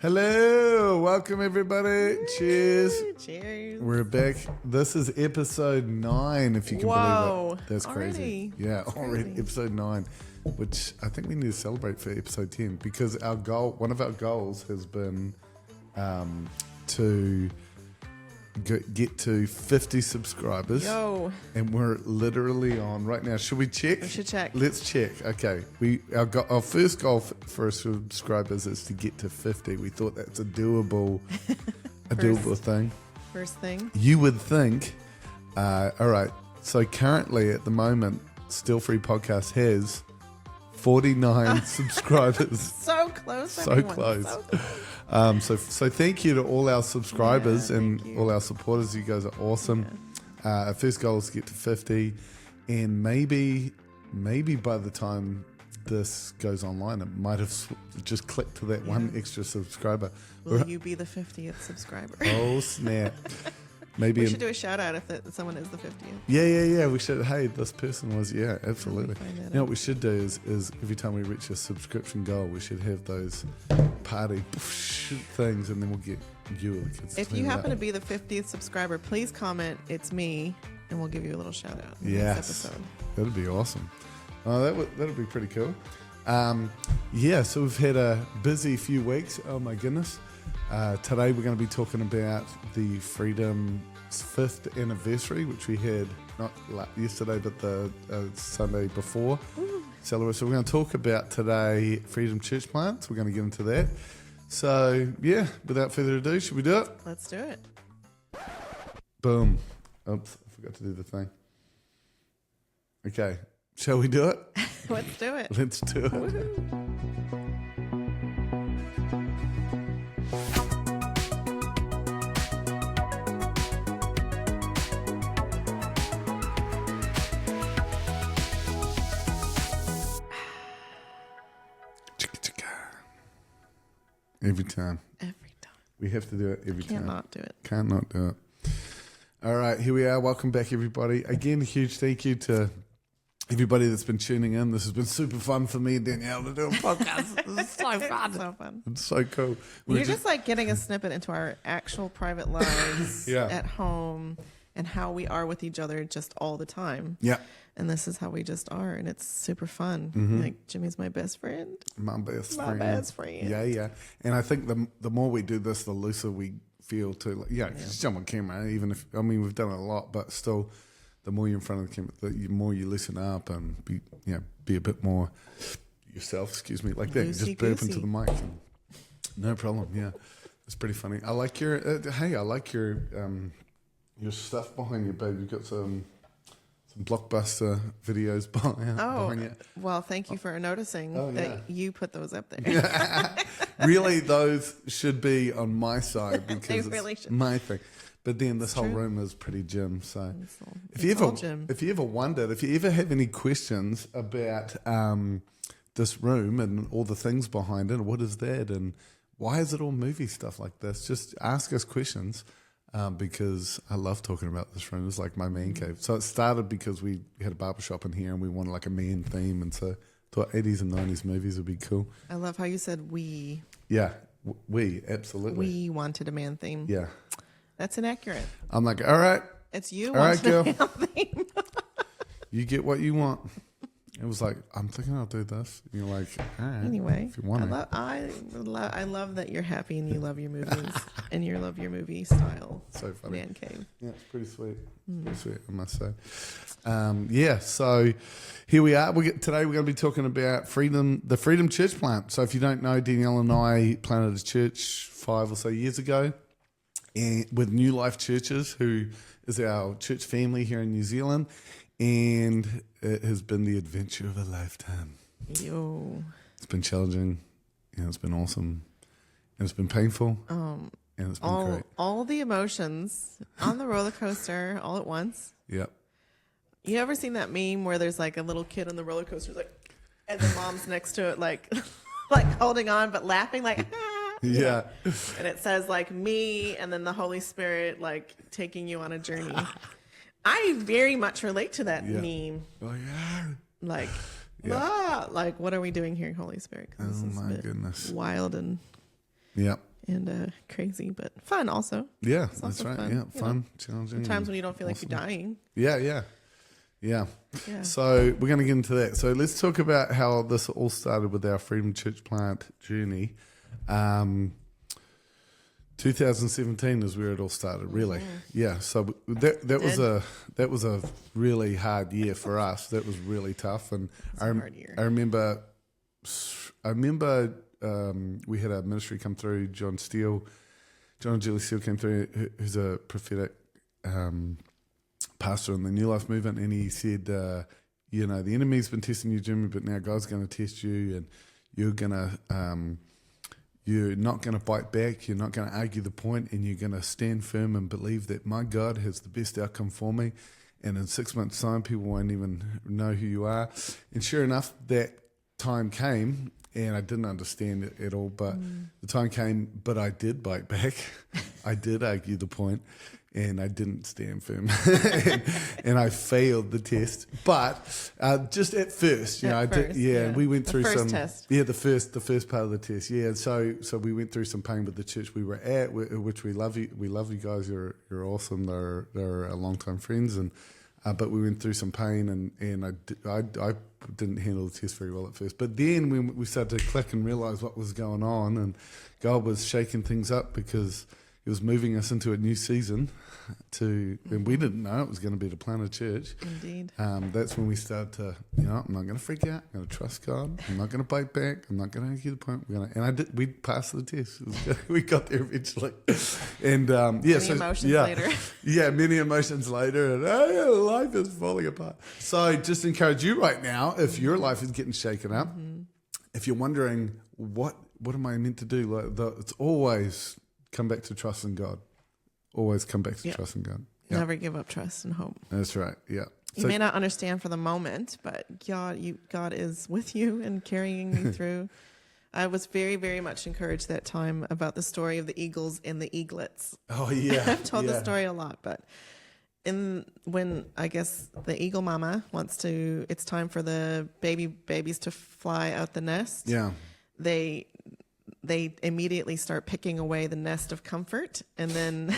Hello, welcome everybody. Cheers. Cheers. We're back. This is episode 9, if you can believe it. That's crazy. Already? Yeah, That's already crazy. episode 9, which I think we need to celebrate for episode 10 because one of our goals has been to get to 50 subscribers. Yo. And we're literally on right now. Should we check? We should check. Let's check. Okay. Our first goal for subscribers is to get to 50. We thought that's a doable thing. First thing. You would think. All right. So currently at the moment, Still Free Podcast has 49 subscribers. So close. So everyone. close. So close. So thank you to all our subscribers and thank you. all our supporters. You guys are awesome. Our first goal is to get to 50, and maybe by the time this goes online, it might have just clicked to that one extra subscriber. Will you be the 50th subscriber? Oh snap! Maybe We should do a shout out if someone is the 50th. Yeah. We should. Hey, this person was. Yeah, absolutely. find that You know what we should do is every time we reach a subscription goal, we should have those party things, and then we'll get you or the kids. If you happen to be the 50th subscriber, please comment, "It's me," and we'll give you a little shout out in the next episode. That'd be awesome. Oh, that'd be pretty cool. So we've had a busy few weeks. Oh my goodness. Today we're going to be talking about the Freedom's 5th anniversary, which we had not yesterday, but the Sunday before. So we're going to talk about today Freedom Church Plant. So we're going to get into that. So yeah, without further ado, should we do it? Let's do it. Boom. Oops, I forgot to do the thing. Okay, shall we do it? Let's do it. Let's do it. Woohoo. Every time. Every time. We have to do it every time. Can't not do it. Can't not do it. All right, here we are. Welcome back, everybody. Again, a huge thank you to everybody that's been tuning in. This has been super fun for me and Danielle to do a podcast. This is so fun. So fun. It's so cool. You're just like getting a snippet into our actual private lives at home and how we are with each other just all the time. Yeah. And this is how we just are, and it's super fun. Like, Jimmy's my best friend. My best My friend. best friend. Yeah. And I think the more we do this, the looser we feel too. Like, just jump on camera, even if, we've done it a lot, but still, the more you're in front of the camera, the more you listen up and be a bit more yourself, like that. You just burp into the mic. And, no problem, yeah. It's pretty funny. I like your, your stuff behind you, babe. You've got some blockbuster videos behind you. Well, thank you for noticing that you put those up there. Really, those should be on my side because really it's should. my thing. But then this whole room is pretty gym. So if you ever wondered, if you ever have any questions about this room and all the things behind it, what is that and why is it all movie stuff like this? Just ask us questions. Because I love talking about this room. It's like my man cave. So it started because we had a barbershop in here and we wanted like a man theme. And so I thought 80s and 90s movies would be cool. I love how you said we. Yeah, we, absolutely. We wanted a man theme. Yeah. That's inaccurate. I'm like, all right. It's you All right, wanting girl. a man theme. You get what you want. It was like, I'm thinking I'll do this. And you're like, all right. Anyway, if you want it. I love that you're happy and you love your movies and you love your movie style. So funny. Man cave. Yeah, it's pretty sweet. Pretty sweet, I must say. So here we are. Today we're going to be talking about the Freedom Church Plant. So if you don't know, Danielle and I planted a church 5 or so years ago and with New Life Churches, who is our church family here in New Zealand. And it has been the adventure of a lifetime. Yo. It's been challenging, and it's been awesome, and it's been painful, and it's been great. All the emotions on the roller coaster all at once. Yep. You ever seen that meme where there's like a little kid on the roller coaster, like, and the mom's next to it, like holding on but laughing, like. Yeah. And it says like me, and then the Holy Spirit like taking you on a journey. I very much relate to that meme. Oh yeah. Like, Yeah. like what are we doing here, Holy Spirit? 'Cause Oh this is a my bit goodness. wild and Yep. and crazy, but fun also. Yeah, It's that's also right. fun, Yeah, fun, challenging. Times when you don't feel like you're dying. Yeah. So we're going to get into that. So let's talk about how this all started with our Freedom Church plant journey. 2017 is where it all started, really. Yeah. So that was a really hard year for us. That was really tough, and a hard year. I remember we had a ministry come through. John and Julie Steele came through, who's a prophetic pastor in the New Life movement, and he said, the enemy's been testing you, Jimmy, but now God's going to test you, and you're not going to bite back, you're not going to argue the point, and you're going to stand firm and believe that my God has the best outcome for me, and in 6 months' time, people won't even know who you are. And sure enough, that time came, and I didn't understand it at all, but the time came, but I did bite back. I did argue the point, and I didn't stand firm, and I failed the test. But just at first, we went through some test. the first part of the test. Yeah, so we went through some pain with the church we were at, which we love you. We love you guys. You're awesome. They're our longtime friends, and but we went through some pain, and I didn't handle the test very well at first. But then when we started to click and realize what was going on, and God was shaking things up because He was moving us into a new season and we didn't know it was going to be to plant a church. Indeed. That's when we started to, I'm not going to freak out. I'm going to trust God. I'm not going to bite back. I'm not going to argue the point. We passed the test. We got there eventually. And many emotions later. Yeah, many emotions later. And life is falling apart. So just encourage you right now, if your life is getting shaken up, if you're wondering, what am I meant to do? It's always come back to trust in God. Always come back to trust in God. Yep. Never give up trust and hope. That's right. Yeah. You may not understand for the moment, but God is with you and carrying you through. I was very, very much encouraged that time about the story of the eagles and the eaglets. Oh yeah. I've told the story a lot, but when I guess the eagle mama it's time for the babies to fly out the nest. Yeah. They immediately start picking away the nest of comfort, and then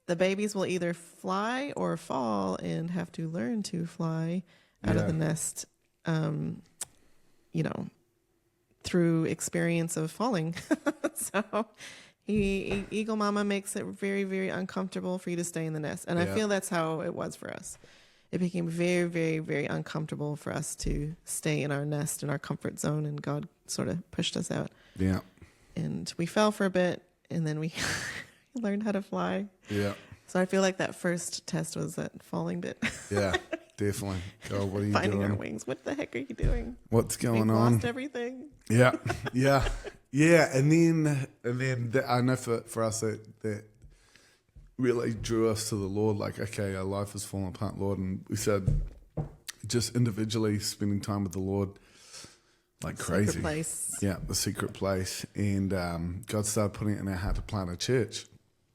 the babies will either fly or fall and have to learn to fly out of the nest, through experience of falling. So Eagle Mama makes it very, very uncomfortable for you to stay in the nest. And I feel that's how it was for us. It became very, very, very uncomfortable for us to stay in our nest, in our comfort zone, and God sort of pushed us out. Yeah. And we fell for a bit, and then we learned how to fly. Yeah. So I feel like that first test was that falling bit. Yeah, definitely. God, what are you Finding doing? our wings. What the heck are you doing? What's going We've on? Lost everything. Yeah. Yeah. Yeah. And then I know for us that really drew us to the Lord, like, okay, our life has fallen apart, Lord. And we said, just individually spending time with the Lord like crazy. Secret place. Yeah, the secret place. And God started putting it in our heart to plant a church.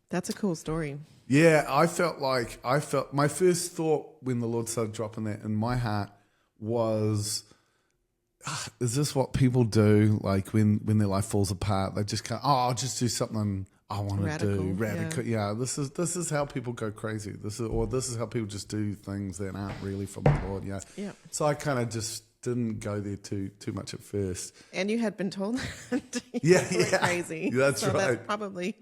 That's a cool story. Yeah, I felt my first thought when the Lord started dropping that in my heart was, is this what people do? Like when their life falls apart, they just go, I'll just do something I want to do. Radical. Yeah, this is how people go crazy. This is how people just do things that aren't really from the Lord. Yeah. Yeah. So I kind of just didn't go there too much at first. And you had been told crazy. That's right. That's probably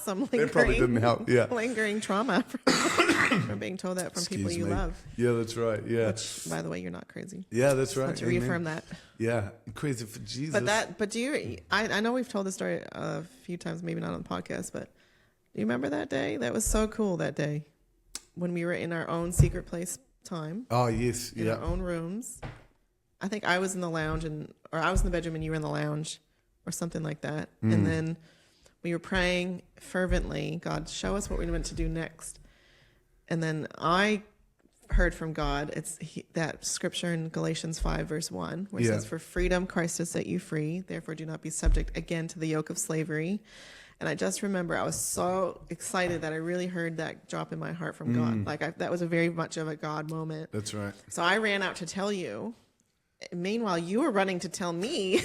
some lingering, that probably didn't help. Yeah. Lingering trauma from being told that from people you love. Yeah, that's right. Yeah. Which, by the way, you're not crazy. Yeah, that's right. To reaffirm that. Yeah, crazy for Jesus. But do you? I know we've told this story a few times, maybe not on the podcast, but do you remember that day? That was so cool. That day when we were in our own secret place time. Oh yes, in our own rooms. I think I was in the lounge or I was in the bedroom and you were in the lounge or something like that. And then we were praying fervently, God, show us what we're meant to do next. And then I heard from God, that scripture in Galatians 5 verse 1, where it says, for freedom, Christ has set you free. Therefore do not be subject again to the yoke of slavery. And I just remember I was so excited that I really heard that drop in my heart from God. Like that was a very much of a God moment. That's right. So I ran out to tell you. meanwhile, you were running to tell me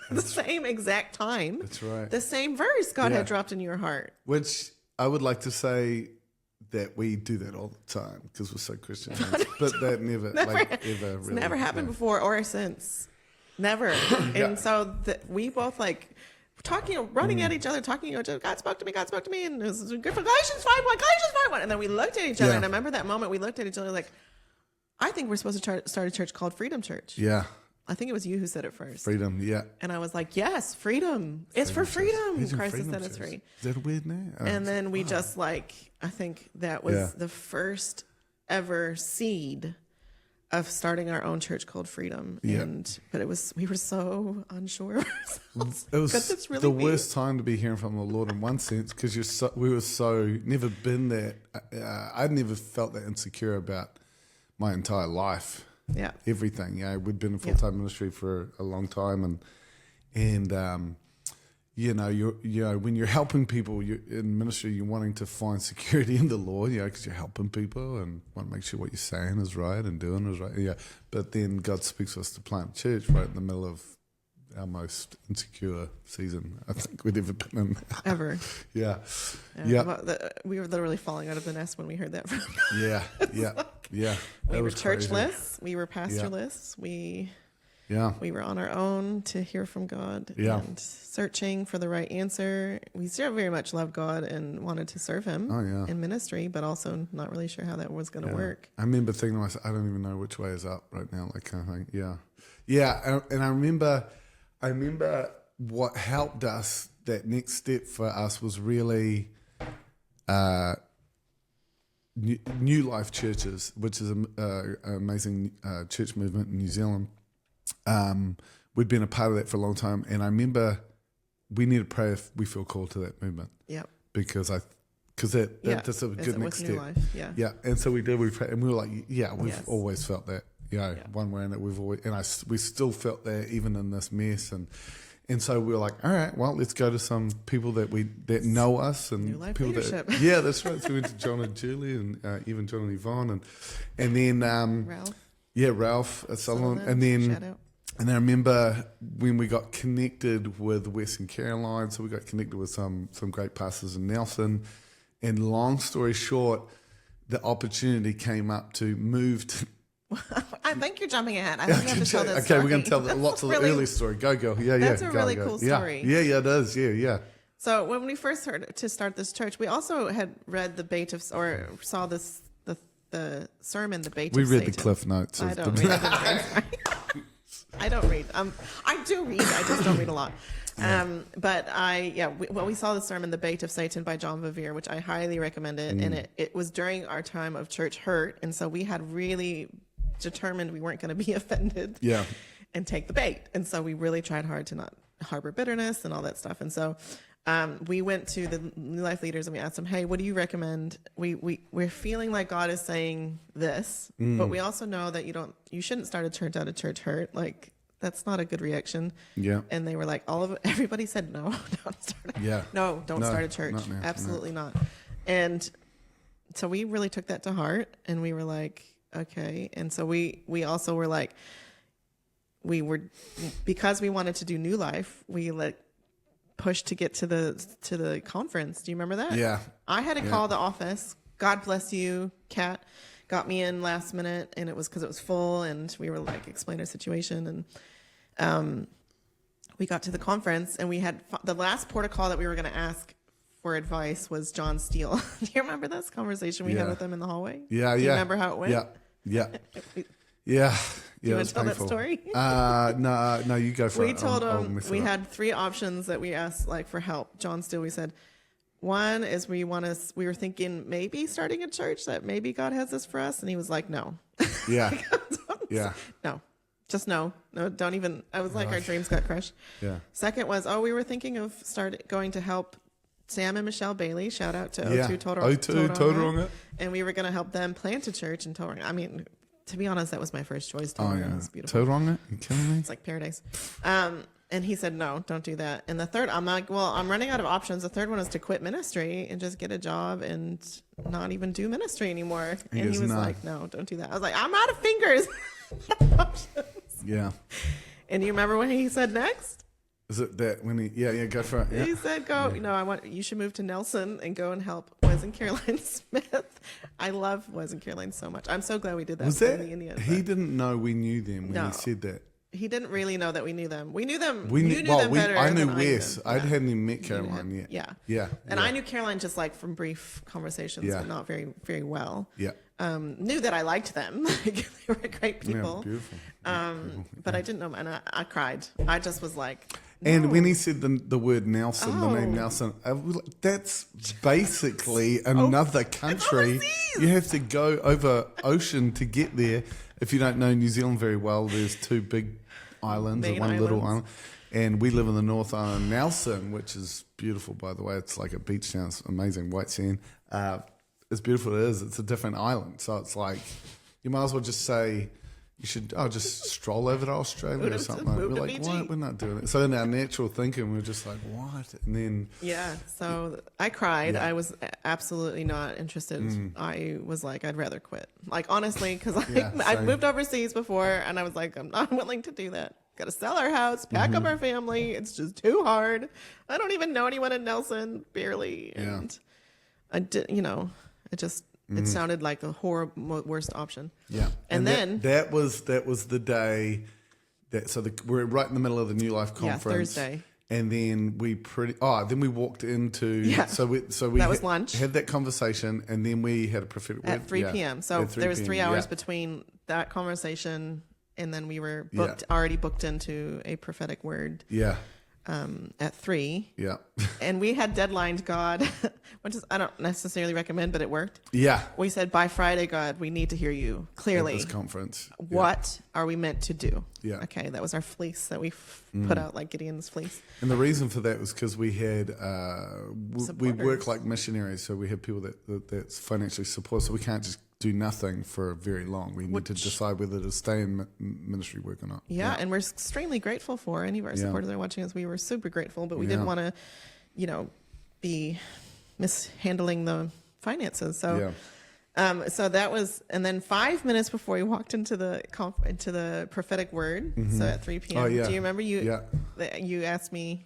the same exact time. That's right. The same verse God had dropped in your heart. Which I would like to say that we do that all the time because we're so Christian. But that never ever really. Never happened before or since. Never. And so we both like talking, running at each other, talking to each other. God spoke to me. And it was good for Galatians 5:1. And then we looked at each other. And I remember that moment we looked at each other like, I think we're supposed to start a church called Freedom Church. Yeah. I think it was you who said it first. Freedom, yeah. And I was like, yes, freedom. It's for freedom. Christ has set us free. Is that a weird name? And then we just like, I think that was the first ever seed of starting our own church called Freedom. Yeah. But we were so unsure of ourselves. It was really the worst time to be hearing from the Lord in one sense because we were so, never been that, I'd never felt that insecure about my entire life. Yeah, everything. We'd been in full-time ministry for a long time, and when you're helping people in ministry, you're wanting to find security in the Lord, because you're helping people and want to make sure what you're saying is right and doing is right. But then God speaks to us to plant a church right in the middle of our most insecure season I think we'd ever been in. Ever. Yeah. We were literally falling out of the nest when we heard that from Yeah. We were churchless. We were pastorless. We were on our own to hear from God and searching for the right answer. We still very much loved God and wanted to serve him in ministry, but also not really sure how that was going to work. I remember thinking to myself, I don't even know which way is up right now, like kind of thing. Yeah. And I remember what helped us, that next step for us was really New Life Churches, which is an amazing church movement in New Zealand. We'd been a part of that for a long time, and I remember we need to pray if we feel called to that movement. Yeah, because that's a good next step. Yeah, and so we did. We prayed, and we were like, we've always felt that. One way or another, we still felt that even in this mess, and so we were like, all right, well, let's go to some people that know us and New Life people leadership. That's right. So we went to John and Julie and even John and Yvonne and then Ralph. Ralph Sullivan, and then I remember when we got connected with Western Caroline, so we got connected with some great pastors in Nelson, and long story short, the opportunity came up to move to. I think you're jumping ahead. I think you have to tell this story. Okay, we're going to tell lots of the early story. Go. That's a really cool story. Yeah, it is. Yeah. So when we first heard to start this church, we also had read saw the sermon, the bait of Satan. We read the Cliff Notes. I don't read. I don't read. I do read. I just don't read a lot. We saw the sermon, The Bait of Satan by John Bevere, which I highly recommend it. And it was during our time of church hurt. And so we had really determined we weren't going to be offended and take the bait. And so we really tried hard to not harbor bitterness and all that stuff. And so we went to the New Life leaders and we asked them, hey, what do you recommend? We're feeling like God is saying this, but we also know that you shouldn't start a church out of church hurt. Like, that's not a good reaction. Yeah. And they were like, everybody said, no, don't start. Don't start a church. Absolutely not. And so we really took that to heart, and we were like, okay. And so we also were like, because we wanted to do New Life, we pushed to get to the conference. Do you remember that? Yeah. I had to call the office. God bless you, Kat. Got me in last minute, and it was because it was full, and we were like explain our situation, and we got to the conference, and we had the last protocol that we were going to ask for advice was John Steele. Do you remember this conversation we had with him in the hallway? Yeah. Do you remember how it went? Yeah. Do you want to tell painful. that story? No, you go for it. We told him we had 3 options that we asked for help. John Steele, we said, one is we were thinking maybe starting a church, that maybe God has this for us. And he was like, no. Yeah. No, just no, don't even. I was like, our dreams got crushed. Yeah. Second was, we were thinking of going to help Sam and Michelle Bailey. Shout out to O2 Tauranga. And we were going to help them plant a church in Tauranga. I mean, to be honest, that was my first choice. Tauranga is beautiful. Tauranga? You kidding me? It's like paradise. And he said, no, don't do that. And the third, I'm like, well, I'm running out of options. The third one is to quit ministry and just get a job and not even do ministry anymore. And he was like, no, don't do that. I was like, I'm out of fingers. Yeah. And do you remember what he said next? Is it that when he, go for it. Yeah. He said, you should move to Nelson and go and help Wes and Caroline Smith. I love Wes and Caroline so much. I'm so glad we did that. Was that, the Indians, he didn't know we knew them when No. he said that. He didn't really know that we knew them. We knew them. We You knew them better. I knew than Wes. I hadn't even met Caroline yet. Yeah. Yeah. And I knew Caroline just like from brief conversations, but not very, very well. Yeah. Knew that I liked them. Like, they were great people. Yeah, beautiful. But I didn't know, and I cried. I just was like. And no. when he said the word Nelson, the name Nelson, I was like, that's basically another country. You have to go over ocean to get there. If you don't know New Zealand very well, there's two big islands and one little island. And we live in the North Island, Nelson, which is beautiful, by the way. It's like a beach town. It's amazing, white sand. As beautiful as it is, it's a different island. So it's like, you might as well just say, you should just stroll over to Australia or something. We're like, what? We're not doing it. So in our natural thinking, we're just like, what? And then... Yeah, so I cried. I was absolutely not interested. I was like, I'd rather quit. Like, honestly, because I've moved overseas before, and I was like, I'm not willing to do that. Got to sell our house, pack up our family. It's just too hard. I don't even know anyone in Nelson, barely. And I did, it just... It sounded like the worst option. Yeah, and then that was the day that we're right in the middle of the New Life conference. Thursday. And then we walked into so we that was lunch. Had that conversation, and then we had a prophetic word at 3 p.m. So there was 3 hours between that conversation, and then we were already booked into a prophetic word. Yeah. At 3. Yeah. And we had deadlined God, which is, I don't necessarily recommend, but it worked. Yeah. We said, by Friday, God, we need to hear you clearly. At this conference. What are we meant to do? Yeah. Okay. That was our fleece that we put out, like Gideon's fleece. And the reason for that was because we had, we work like missionaries. So we have people that's financially support. So we can't just do nothing for very long. We need to decide whether to stay in ministry work or not. Yeah, and we're extremely grateful for any of our supporters that are watching us. We were super grateful, but we didn't want to, be mishandling the finances. So, so that was, and then 5 minutes before we walked into the prophetic word. So at 3 p.m. Do you remember you asked me?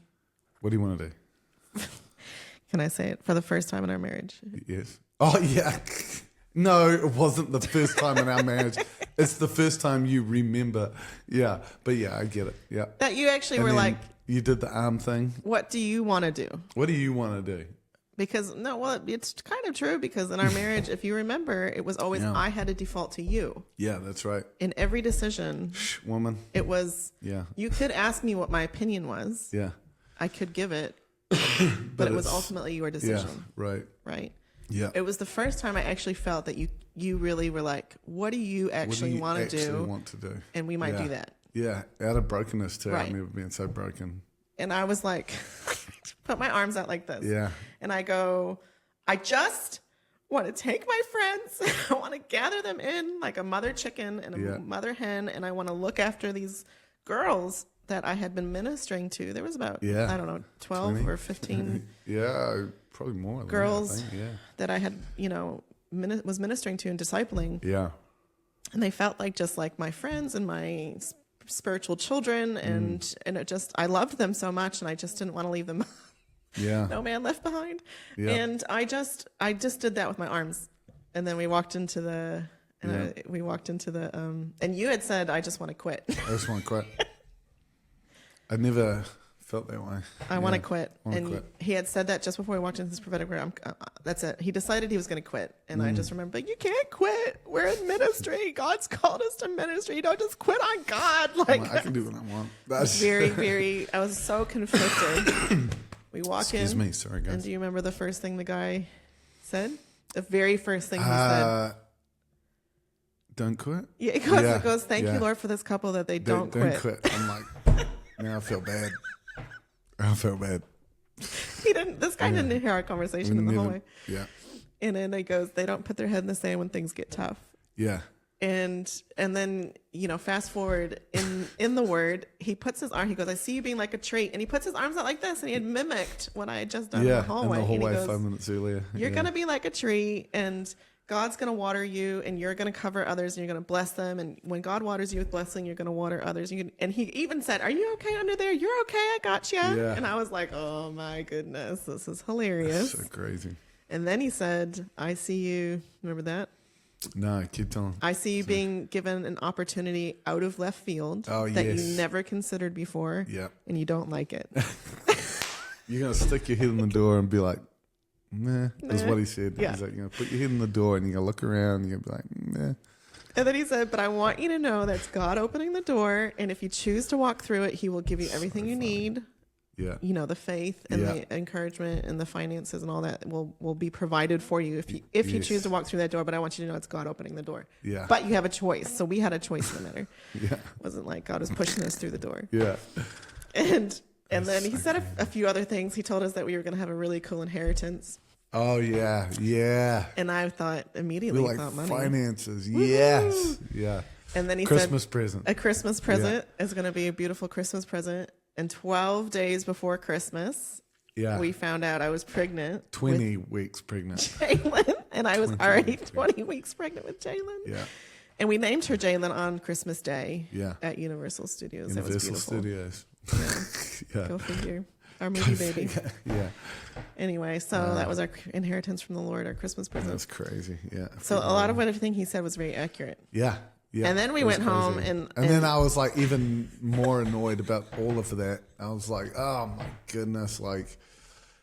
What do you want to do? Can I say it? For the first time in our marriage. Yes. Oh yeah. No, it wasn't the first time in our marriage. It's the first time you remember. Yeah. But yeah, I get it. Yeah. That you actually were like... You did the arm thing. What do you want to do? What do you want to do? Because, it's kind of true because in our marriage, if you remember, it was always I had to default to you. Yeah, that's right. In every decision. Shh, woman. It was... Yeah. You could ask me what my opinion was. Yeah. I could give it. but it was ultimately your decision. Yeah, right. Right? Yeah. It was the first time I actually felt that you really were like, what do you actually want to do? And we might do that. Yeah. Out of brokenness too. Right. I've never been so broken. And I was like, put my arms out like this. Yeah. And I go, I just want to take my friends. I want to gather them in like a mother chicken and a mother hen. And I want to look after these girls that I had been ministering to. There was about, I don't know, 12 20? Or 15. Yeah. Probably more girls that I had, was ministering to and discipling. Yeah. And they felt like just like my friends and my spiritual children. And it just, I loved them so much and I just didn't want to leave them. No man left behind. Yeah. And I just did that with my arms. And then we walked into the, and you had said, I just want to quit. I just want to quit. I never felt that way. I want to quit. He had said that just before we walked into this prophetic word. That's it. He decided he was going to quit. And I just remember, you can't quit. We're in ministry. God's called us to ministry. You don't just quit on God. Like, I can do what I want. That's very, very, I was so conflicted. We walk in. Excuse me. Sorry, guys. And do you remember the first thing the guy said? The very first thing he said. Don't quit? Yeah, he goes, thank you, Lord, for this couple that they don't quit. Don't quit. I'm like, now I feel bad. I felt bad. This guy didn't hear our conversation in the hallway. Yeah. And then he goes, they don't put their head in the sand when things get tough. Yeah. And then, fast forward in the word, he puts his arm, he goes, I see you being like a tree. And he puts his arms out like this and he had mimicked what I had just done in the hallway. In the hallway 5 minutes earlier. You're going to be like a tree and God's going to water you and you're going to cover others and you're going to bless them. And when God waters you with blessing, you're going to water others. And he even said, are you okay under there? You're okay. I got you. Yeah. And I was like, oh my goodness, this is hilarious. That's so crazy. And then he said, I see you. Remember that? No, keep telling. I see you being given an opportunity out of left field that you never considered before. Yeah. And you don't like it. You're going to stick your head in the door and be like, nah, is what he said. Yeah. He's like, you know, put your head in the door and you're going to look around and you're going to be like, nah. And then he said, but I want you to know that's God opening the door. And if you choose to walk through it, he will give you everything you need. Yeah. You know, the faith and the encouragement and the finances and all that will be provided for you if you choose to walk through that door. But I want you to know it's God opening the door. Yeah. But you have a choice. So we had a choice in the matter. Yeah. It wasn't like God was pushing us through the door. Yeah. And then he said a few other things. He told us that we were going to have a really cool inheritance. Oh, yeah. Yeah. And I thought immediately, We're like, thought money. Finances. Woo-hoo! Yes. Yeah. And then he Christmas said, present. a Christmas present is going to be a beautiful Christmas present. And 12 days before Christmas, we found out I was pregnant. 20 weeks pregnant. Jalen. And I was already 20 weeks pregnant with Jalen. Yeah. And we named her Jalen on Christmas Day at Universal Studios. Universal That was beautiful. Studios. Yeah. Go figure. Our movie baby. Yeah. Anyway, so that was our inheritance from the Lord, our Christmas present. That's crazy. Yeah. So a lot of what everything he said was very accurate. Yeah. Yeah. And then we went home and then I was like even more annoyed about all of that. I was like, oh my goodness, like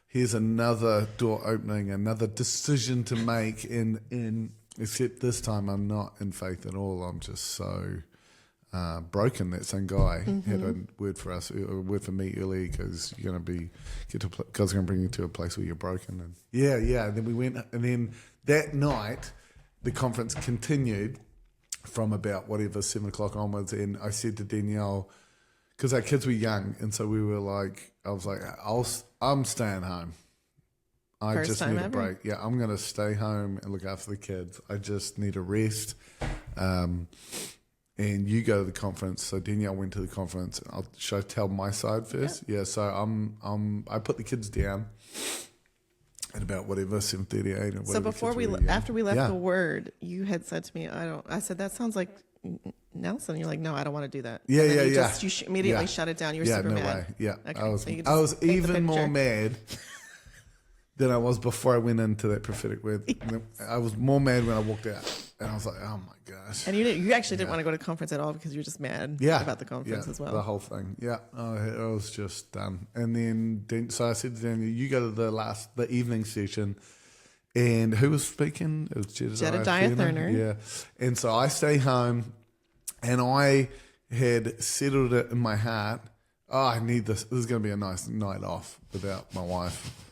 here's another door opening, another decision to make in except this time I'm not in faith at all. I'm just so broken. That same guy had a word for us, a word for me earlier, because you're going to God's going to bring you to a place where you're broken. And And then we went, and then that night the conference continued from about 7 o'clock onwards. And I said to Danielle, because our kids were young, and so we were like, I was like, I'm staying home. I First just time need a ever. break. Yeah, I'm going to stay home and look after the kids. I just need a rest. And you go to the conference. So Danielle went to the conference. And should I tell my side first? Yeah. So I put the kids down at about 7:38 or so before after we left the word, you had said to me, I said, that sounds like Nelson. You're like, no, I don't want to do that. Yeah, and then yeah, you immediately shut it down. You were super mad. Way. Yeah, okay. I was even more mad than I was before I went into that prophetic word. Yes. I was more mad when I walked out, and I was like, oh my gosh. And you actually didn't want to go to conference at all because you were just mad about the conference as well. The whole thing. Yeah, I was just done. And then so I said to Daniel, you go to the evening session. And who was speaking? It was Jedediah Thurner. Yeah. And so I stay home, and I had settled it in my heart, I need this. This is going to be a nice night off without my wife.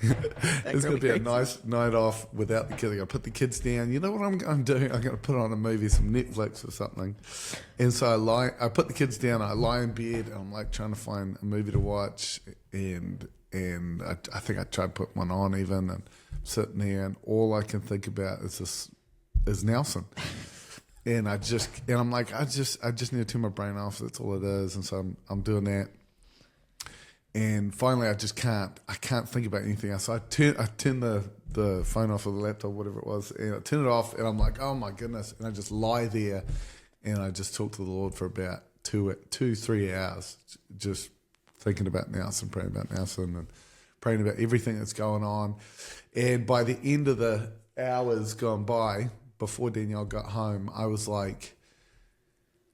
It's going to be a nice night off without the kids. I'm going to put the kids down. You know what I'm going to do? I'm going to put on a movie, some Netflix or something. And so I put the kids down. I lie in bed, and I'm like trying to find a movie to watch. And I think I tried to put one on even, and I'm sitting there, and all I can think about is Nelson. And I'm like, I just need to turn my brain off. That's all it is. And so I'm doing that. And finally, I can't think about anything else. So I turn the phone off or the laptop, whatever it was, and I turn it off, and I'm like, oh my goodness. And I just lie there, and I just talk to the Lord for about 2-3 hours, just thinking about Nelson, praying about Nelson, and praying about everything that's going on. And by the end of the hours gone by, before Danielle got home, I was like,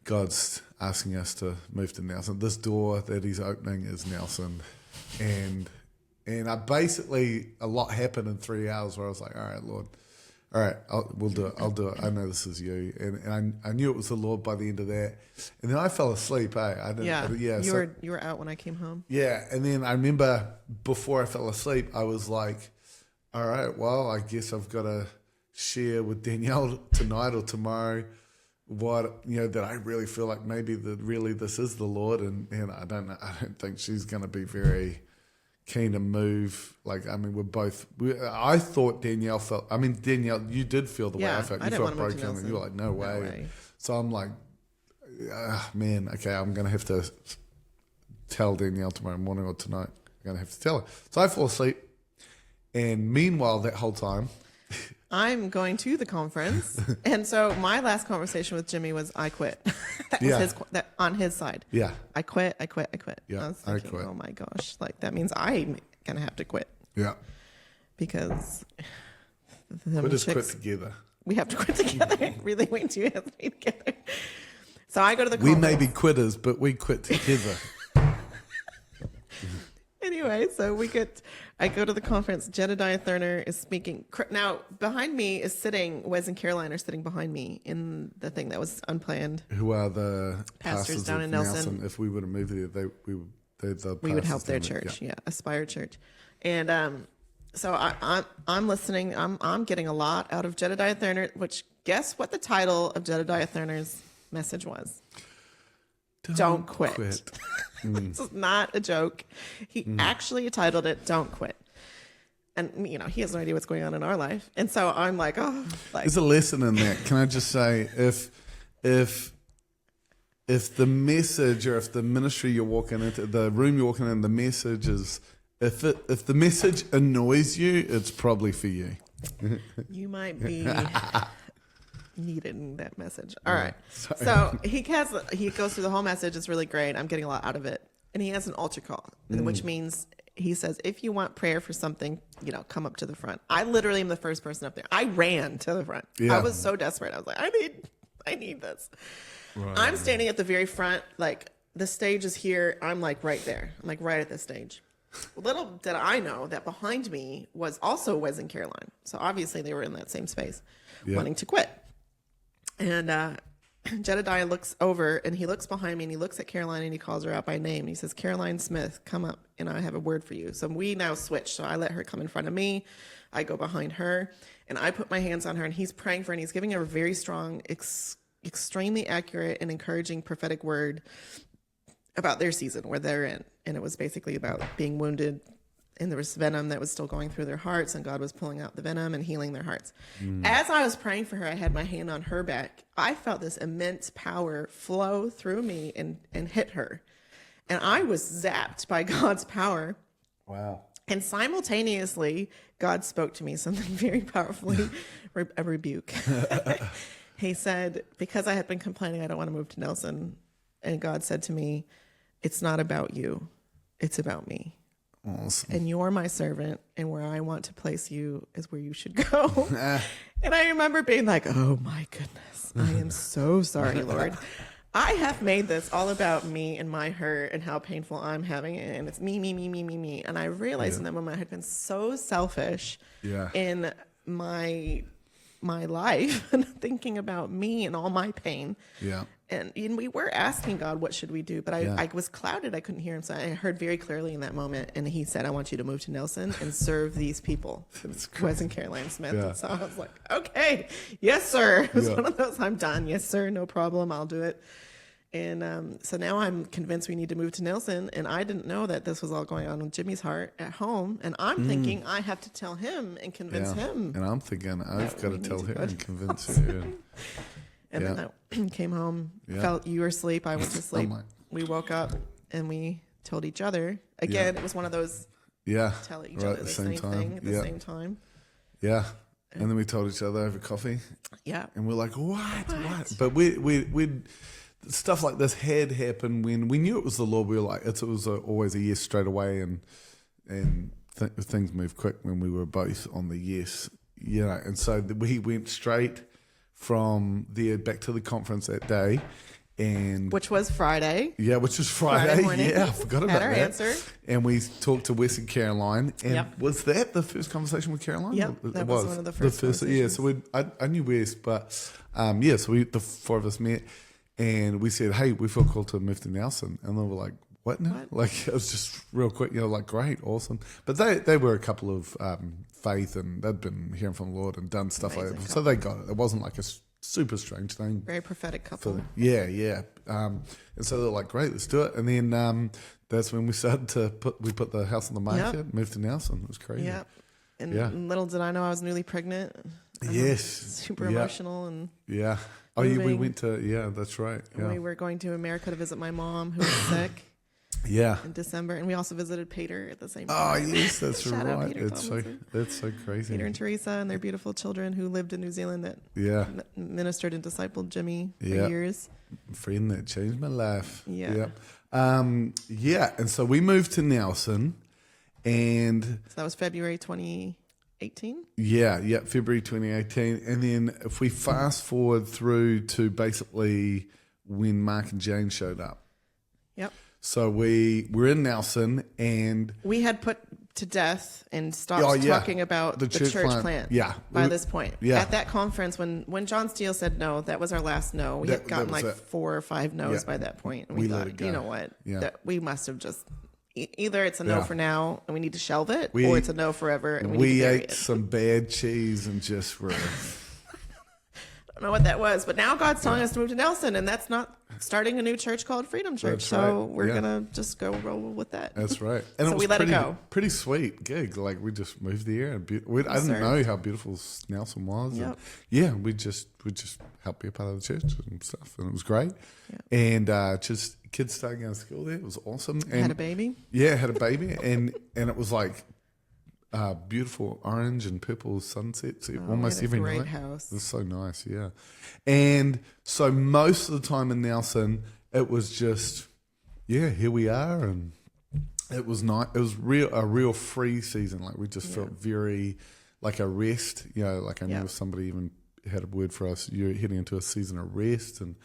God's asking us to move to Nelson. This door that he's opening is Nelson. And I basically, a lot happened in 3 hours where I was like, all right, Lord, all right, we'll do it. I'll do it. I know this is you. And I knew it was the Lord by the end of that. And then I fell asleep, You were out when I came home. Yeah. And then I remember before I fell asleep, I was like, all right, well, I guess I've got to share with Danielle tonight or tomorrow that I really feel like maybe this is the Lord, and I don't think she's going to be very keen to move. Like, I mean, I thought Danielle felt, Danielle, you did feel the way I felt. You felt broken, and you were like, no way. So I'm like, man, okay, I'm going to have to tell Danielle tomorrow morning or tonight. I'm going to have to tell her. So I fall asleep, and meanwhile, that whole time, I'm going to the conference. And so my last conversation with Jimmy was, I quit. That was that on his side. Yeah. I quit. Yeah, I was thinking, quit. oh my gosh, like that means I'm going to have to quit. Yeah. Because quit together. We have to quit together. Really, we do have to be together. So I go to the We conference. may be quitters, but we quit together. Anyway, so I go to the conference. Jedediah Thurner is speaking. Now, behind me is sitting, Wes and Caroline are sitting behind me in the thing that was unplanned. Who are the pastors down of in Nelson. If we would have moved there, we would help their church. Yeah, Aspire Church. And so I'm listening. I'm getting a lot out of Jedediah Thurner, which guess what the title of Jedediah Thurner's message was? Don't quit. This is not a joke. He actually titled it "Don't Quit," and he has no idea what's going on in our life. And so I'm like, there's a lesson in that. Can I just say, if the message or if the ministry you're walking into, the room you're walking in, the message is, if the message annoys you, it's probably for you. You might be needing that message. All right. So he goes through the whole message. It's really great. I'm getting a lot out of it. And he has an altar call, which means he says, if you want prayer for something, come up to the front. I literally am the first person up there. I ran to the front. Yeah. I was so desperate. I was like, I need this. Right. I'm standing at the very front. Like the stage is here. I'm like right there. I'm like right at the stage. Little did I know that behind me was also Wes and Caroline. So obviously they were in that same space wanting to quit. And Jedediah looks over and he looks behind me and he looks at Caroline and he calls her out by name. And he says, Caroline Smith, come up and I have a word for you. So we now switch. So I let her come in front of me. I go behind her and I put my hands on her and he's praying for her and he's giving her a very strong, extremely accurate and encouraging prophetic word about their season where they're in. And it was basically about being wounded and there was venom that was still going through their hearts and God was pulling out the venom and healing their hearts. As I was praying for her, I had my hand on her back. I felt this immense power flow through me and hit her. And I was zapped by God's power. Wow. And simultaneously, God spoke to me something very powerfully, a rebuke. He said, because I had been complaining, I don't want to move to Nelson. And God said to me, it's not about you. It's about me. Awesome. And you're my servant, and where I want to place you is where you should go. And I remember being like, oh my goodness, I am so sorry, Lord. I have made this all about me and my hurt and how painful I'm having it. And it's me. And I realized in that moment I had been so selfish in my life and thinking about me and all my pain. Yeah. And we were asking God, what should we do? But I was clouded. I couldn't hear him. So I heard very clearly in that moment. And he said, I want you to move to Nelson and serve these people. Wes and Caroline Smith. Yeah. And so I was like, okay, yes, sir. It was one of those, I'm done. Yes, sir. No problem. I'll do it. And so now I'm convinced we need to move to Nelson. And I didn't know that this was all going on with Jimmy's heart at home. And I'm thinking I have to tell him and convince him. And I'm thinking I've got to tell her and convince her. And then I came home, felt you were asleep. I went to sleep. We woke up and we told each other. Again, it was one of those tell each other the same thing at the same time. Yeah. And then we told each other over coffee. Yeah. And we're like, what? But we stuff like this had happened when we knew it was the Lord. We were like, it was always a yes straight away. And things moved quick when we were both on the yes. And so we went straight from there back to the conference that day, which was Friday. Yeah, which was Friday morning. Yeah, I forgot about that. Answer. And we talked to Wes and Caroline. And was that the first conversation with Caroline? Yep, that was one of the first conversations. Yeah, so I knew Wes, but so the four of us met, and we said, hey, we feel called to move to Nelson, and they were like, what now? What? Like, it was just real quick, like, great, awesome. But they were a couple of faith, and they'd been hearing from the Lord and done stuff like that. So they got it. It wasn't like a super strange thing. Very prophetic couple. Yeah. And so they're like, great, let's do it. And then that's when we started to put the house on the market, moved to Nelson. It was crazy. Yeah. And little did I know I was newly pregnant. Yes. Super emotional and we went to that's right. Yeah. We were going to America to visit my mom who was sick. Yeah. in December, and we also visited Peter at the same Oh, time. yes, that's Shout out right. Peter That's so crazy. Peter and Teresa and their beautiful children who lived in New Zealand that ministered and discipled Jimmy for years. Friend that changed my life. Yeah. And so we moved to Nelson, and so that was February 2018. February 2018. And then if we fast forward through to basically when Mark and Jane showed up. Yep. So we were in Nelson, and we had put to death and stopped talking about the church plant. Yeah. By this point. Yeah. At that conference, when John Steele said no, that was our last no. We had gotten like 4 or 5 no's by that point. And we thought, you know what? Yeah. That we must have just either it's a no for now and we need to shelve it, or it's a no forever and we need to bury ate some bad cheese and just were. I don't know what that was, but now God's telling us to move to Nelson, and that's not starting a new church called Freedom Church. That's so right. we're gonna just go roll with that. That's right. And so we let it go. Pretty sweet gig. Like we just moved there, and I didn't know how beautiful Nelson was. Yep. And we just helped be a part of the church and stuff, and it was great. Yep. And just kids starting going to school there. It was awesome. And had a baby. Yeah, had a baby, and it was like. Beautiful orange and purple sunsets almost every night. Great house. It was so nice, yeah. And so most of the time in Nelson, it was just, here we are, and it was nice. It was a real free season. Like we just felt very like a rest. Like I knew if somebody even had a word for us. You're heading into a season of rest and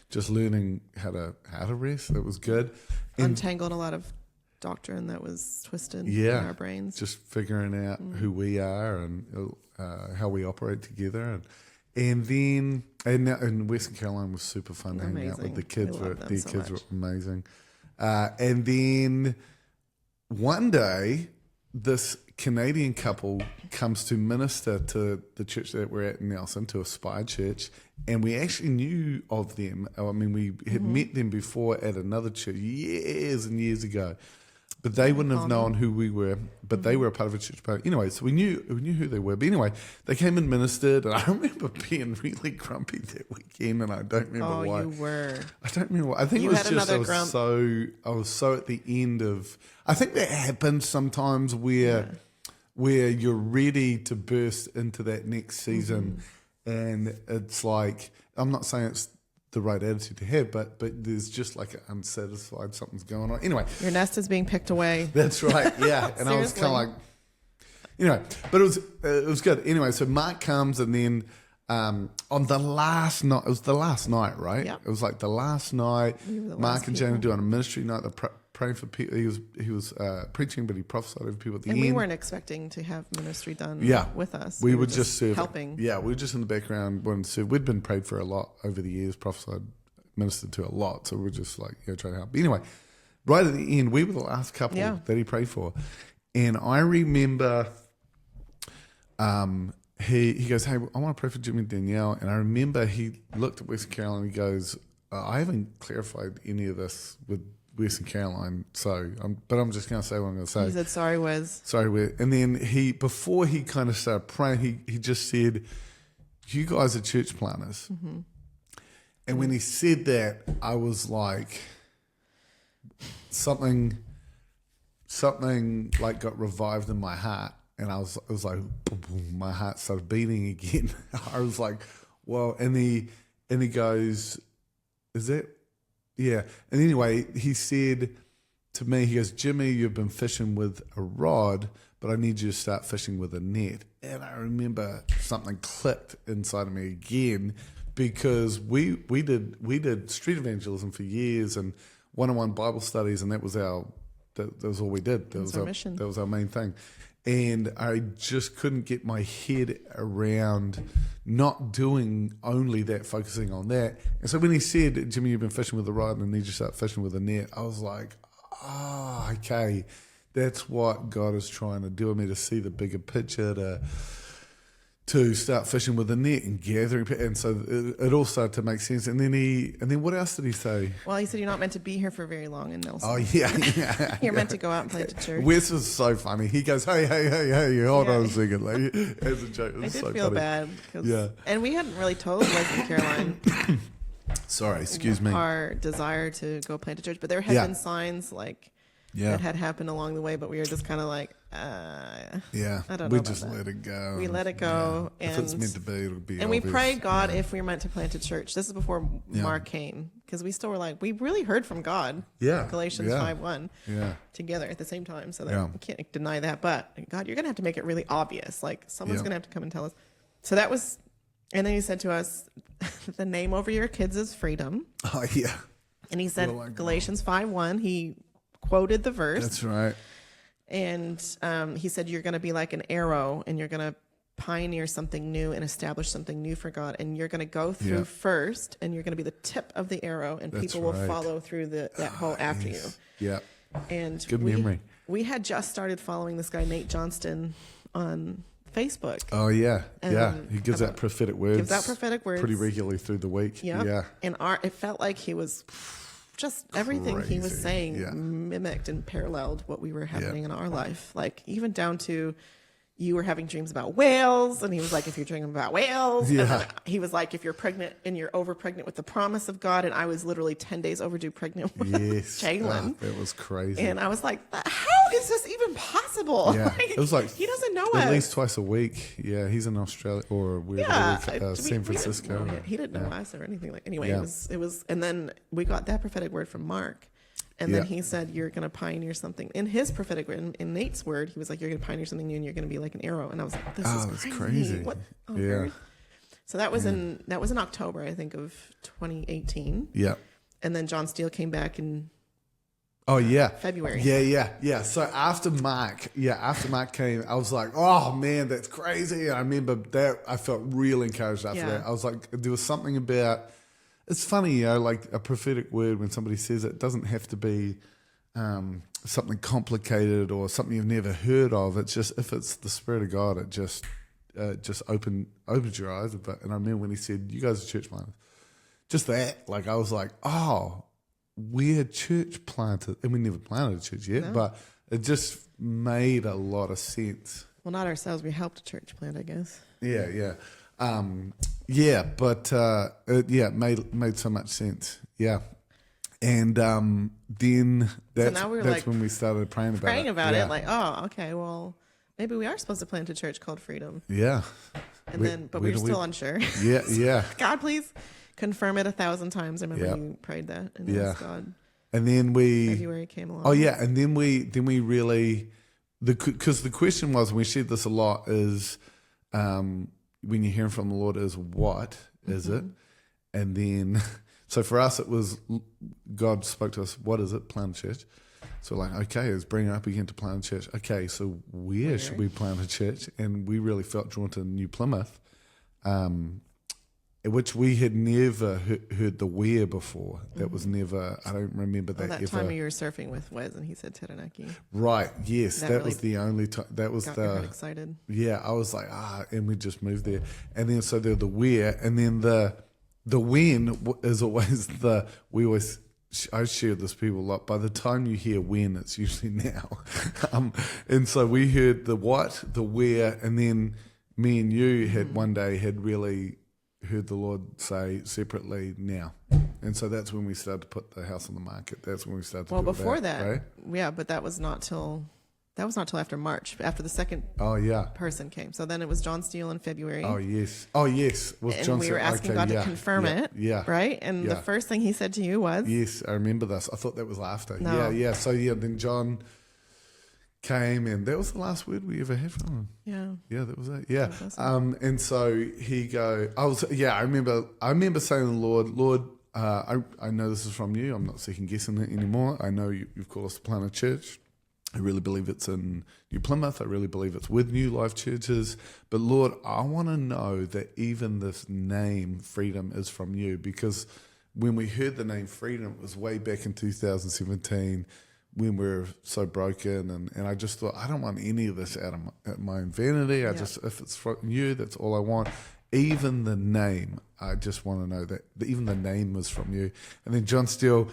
just learning how to rest. It was good. Untangled a lot of doctrine that was twisted in our brains. Just figuring out who we are and how we operate together, and then Western Carolina was super fun hanging out with the kids. The kids were amazing. And then one day, this Canadian couple comes to minister to the church that we're at in Nelson, to Aspire Church, and we actually knew of them. I mean, we had met them before at another church years and years ago. But they wouldn't have known who we were, but they were a part of a church party. Anyway, so we knew who they were. But anyway, they came and ministered, and I remember being really grumpy that weekend, and I don't remember why. Oh, you were. I don't remember why. I think it was just I was so at the end of. I think that happens sometimes where you're ready to burst into that next season, and it's like, I'm not saying it's the right attitude to have, but there's just like unsatisfied, something's going on. Anyway, your nest is being picked away. That's right, yeah. And I was kind of like, but it was good. Anyway, so Mark comes, and then on the last night, it was the last night, right? Yep. It was like the last night. Mark and Jane were doing a ministry night. They're praying for people. He was preaching, but he prophesied over people at the end. And we weren't expecting to have ministry done with us. We were just serving. Helping. Yeah, we were just in the background wanting to serve. We'd been prayed for a lot over the years, prophesied, ministered to a lot. So we were just like, trying to help. But anyway, right at the end, we were the last couple that he prayed for. And I remember he goes, hey, I want to pray for Jimmy and Danielle. And I remember he looked at Western Carolina and he goes, I haven't clarified any of this with Western Carolina, but I'm just going to say what I'm going to say. He said, sorry, Wes. Sorry, Wes. And then before he kind of started praying, he just said, you guys are church planters. Mm-hmm. And when he said that, I was like, something like got revived in my heart. And it was like, boom, boom, my heart started beating again. I was like, well, and he goes, is that? Yeah. And anyway, he said to me, he goes, Jimmy, you've been fishing with a rod, but I need you to start fishing with a net. And I remember something clicked inside of me again, because we did street evangelism for years and one-on-one Bible studies, and that was all we did. That was our mission. That was our main thing. And I just couldn't get my head around not doing only that, focusing on that. And so when he said, Jimmy, you've been fishing with a rod and I need you to start fishing with a net, I was like, okay, that's what God is trying to do with me, to see the bigger picture, to start fishing with a net and gathering. And so it all started to make sense. And then what else did he say? Well, he said you're not meant to be here for very long in Nelson. Oh, yeah. You're meant to go out and plant a church. Wes was so funny. He goes, hey, hold on a second. Like, as a joke. It was I did so feel funny. bad. And we hadn't really told Western Caroline Sorry, excuse me. Our desire to go plant a church. But there had been signs like that had happened along the way, but we were just kind of like, I don't know. We just let it go. We let it go. Yeah. And if it's meant to be, it'll be And obvious. we prayed God if we were meant to plant a church. This is before Mark came, because we still were like, we really heard from God. Yeah. Galatians 5:1. Yeah. Together at the same time. So that we can't deny that. But God, you're going to have to make it really obvious. Like someone's going to have to come and tell us. So that was, and then he said to us, the name over your kids is Freedom. Oh, yeah. And he said Galatians 5:1. He quoted the verse. That's right. And he said, you're going to be like an arrow, and you're going to pioneer something new and establish something new for God. And you're going to go through first, and you're going to be the tip of the arrow, and people will follow through that hole after you. Yeah. And good memory. We had just started following this guy, Nate Johnston, on Facebook. Oh, yeah. He gives out prophetic words. Pretty regularly through the week. Yep. Yeah. And it felt like he was just everything he was saying mimicked and paralleled what we were happening in our life. Like even down to you were having dreams about whales, and he was like, if you're dreaming about whales, and then he was like, if you're pregnant and you're over pregnant with the promise of God, and I was literally 10 days overdue pregnant with Jalen. That was crazy. And I was like, how is this even possible? Yeah. It was like he doesn't know at least twice a week. Yeah, he's in Australia or San Francisco. He didn't know us or anything like. Anyway, it was, and then we got that prophetic word from Mark. And then he said, you're going to pioneer something. In his prophetic word, in Nate's word, he was like, you're going to pioneer something new, and you're going to be like an arrow. And I was like, this is crazy. What? So that was in October, I think, of 2018. Yeah. And then John Steele came back in February. Yeah. So after Mark came, I was like, oh man, that's crazy. And I remember that I felt real encouraged after that. I was like, there was something about. It's funny, like a prophetic word, when somebody says it doesn't have to be something complicated or something you've never heard of. It's just, if it's the Spirit of God, it just opens your eyes. And I remember when he said, you guys are church planters. Just that, like I was like, oh, we're church planters. And we never planted a church yet, but it just made a lot of sense. Well, not ourselves. We helped a church plant, I guess. Yeah. It made so much sense. Yeah. And then that's when we started praying about it. Like, oh, okay, well, maybe we are supposed to plant a church called Freedom. Yeah. And we were still unsure. Yeah. God, please confirm it 1,000 times. I remember you prayed that and asked God. And then February came along. Oh yeah, and then we really because the question was, and we shared this a lot, is when you're hearing from the Lord, is what is it? And then, so for us, it was God spoke to us, what is it? Plant a church. So like, okay, let's bring it up again to plant a church. Okay, so where should we plant a church? And we really felt drawn to New Plymouth, which we had never heard the where before. That was never, I don't remember that ever. That time you were surfing with Wes and he said Taranaki. Right, yes, that really was the only time. That was got me excited. Yeah, I was like, and we just moved there. And then so the where, and then the when is always I share this with people a lot. By the time you hear when, it's usually now. And so we heard the what, the where, and then me and you had one day had really heard the Lord say separately now. And so that's when we started to put the house on the market. That's when we started to do before that, right? Yeah, but that was not till after March, after the second person came. So then it was John Steele in February. Oh yes. Was and John we were asking God to confirm it. Yeah. Right? And the first thing he said to you was? Yes, I remember this. I thought that was after. No. Yeah. So then John came, and that was the last word we ever had from him. Yeah, that was it. Yeah. Awesome. And so I remember saying to the Lord, I know this is from you. I'm not second guessing it anymore. I know you've called us to plant a church. I really believe it's in New Plymouth. I really believe it's with New Life Churches. But Lord, I want to know that even this name, Freedom, is from you. Because when we heard the name Freedom, it was way back in 2017 when we were so broken. And I just thought, I don't want any of this out of my own vanity. If it's from you, that's all I want. Even the name, I just want to know that even the name was from you. And then John Steele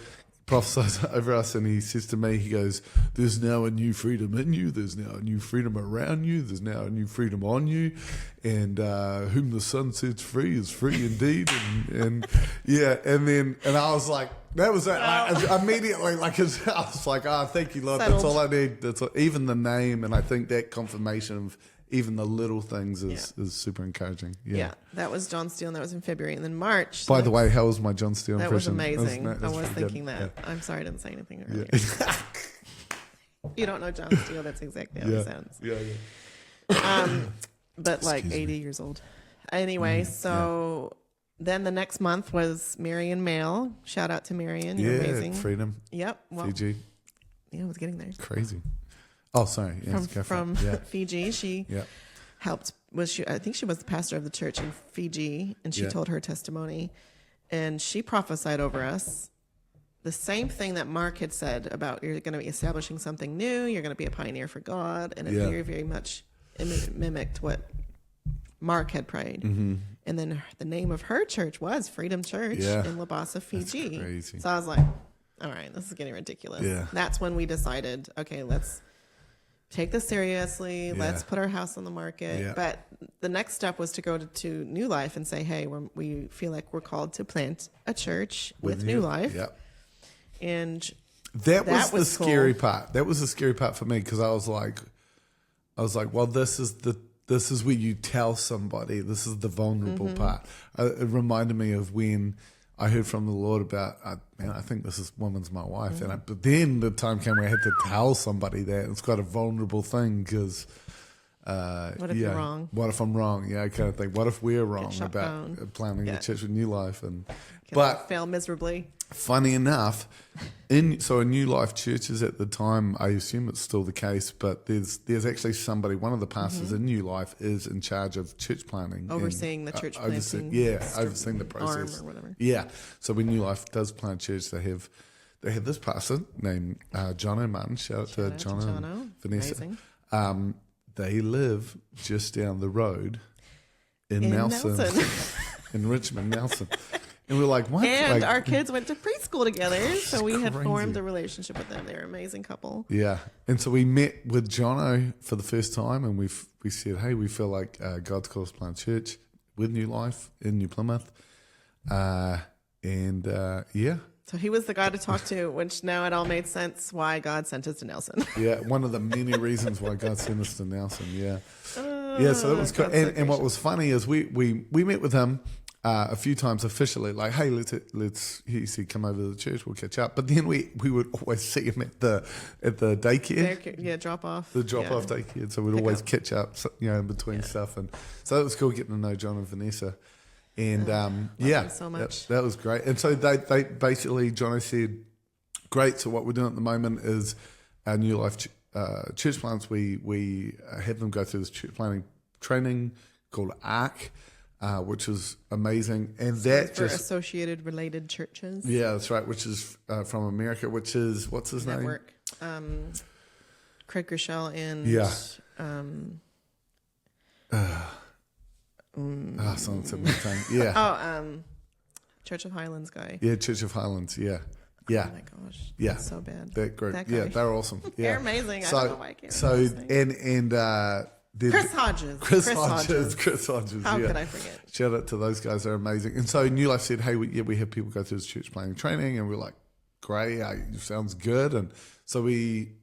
prophesies over us, and he says to me, he goes, "There's now a new freedom in you. There's now a new freedom around you. There's now a new freedom on you, and whom the Son sets free is free indeed." And I was like, that was it. Like, immediately, like I was like, "Oh, thank you, Lord. Settled. That's all I need. That's all, even the name." And I think that confirmation of even the little things is super encouraging. Yeah, that was John Steele, and that was in February. And then March. By the way, how was my John Steele that was impression? amazing. That I was pretty thinking good. that. Yeah. I'm sorry I didn't say anything earlier. Yeah. You don't know John Steele. That's exactly how he sounds. Yeah. But like 80 years old. Anyway, so then the next month was Marion Mail. Shout out to Marion. You're amazing. Freedom. Yep. Well, Fiji. Yeah, I was getting there. Crazy. Oh, sorry. Yes, From Fiji. She helped. I think she was the pastor of the church in Fiji, and she told her testimony, and she prophesied over us the same thing that Mark had said about you're going to be establishing something new, you're going to be a pioneer for God, and it very, very much mimicked what Mark had prayed. Mm-hmm. And then the name of her church was Freedom Church in Labasa, Fiji. That's crazy. So I was like, all right, this is getting ridiculous. Yeah. That's when we decided, okay, let's take this seriously. Yeah. Let's put our house on the market. Yeah. But the next step was to go to New Life and say, hey, we feel like we're called to plant a church with New Life. Yeah. And that was the scary part. That was the scary part for me, because I was like, well, this is where you tell somebody. This is the vulnerable part. It reminded me of when I heard from the Lord about, I think this woman's my wife. But then the time came where I had to tell somebody that. It's quite a vulnerable thing, because what if you're wrong? What if I'm wrong? Yeah, I kind of think, what if we're wrong about planning a church with New Life? But fail miserably. Funny enough, in New Life churches at the time, I assume it's still the case, but there's actually somebody, one of the pastors in New Life is in charge of church planning. Overseeing the church planting. Overseeing the process. Arm or whatever. Yeah. So when New Life does plant church, they have this pastor named Jono Martin. Shout out to Jono and Vanessa. They live just down the road in Nelson. In Richmond, Nelson. And we're like, what? And our kids went to preschool together, so we had formed a relationship with them. They're an amazing couple. Yeah. And so we met with Jono for the first time, and we said, hey, we feel like God's called us to plant church with New Life in New Plymouth. So he was the guy to talk to, which now it all made sense why God sent us to Nelson. Yeah, one of the many reasons why God sent us to Nelson, so that was cool. And what was funny is we met with him a few times officially, like, hey, let's he said, come over to the church, we'll catch up. But then we would always see him at the daycare. Drop off. The drop off daycare. So we'd always catch up, in between stuff. And so it was cool getting to know John and Vanessa. And so much. That was great. And so they basically, Jono said, great. So what we're doing at the moment is our New Life church plants. We have them go through this church planting training called ARC. Which is amazing, and that for associated related churches. Yeah, that's right. Which is from America. Which is what's his network. Name? Craig Groeschel and someone said my tongue. Yeah. Church of Highlands guy. Yeah, Church of Highlands. Yeah. Yeah. Oh my gosh. Yeah. That's so bad. That group. They're awesome. Yeah. They're amazing. So, I don't know why I can't. So Chris Hodges. Chris Hodges. How could I forget? Shout out to those guys. They're amazing. And so New Life said, hey, we have people go through this church planting training. And we're like, great. Sounds good. And so we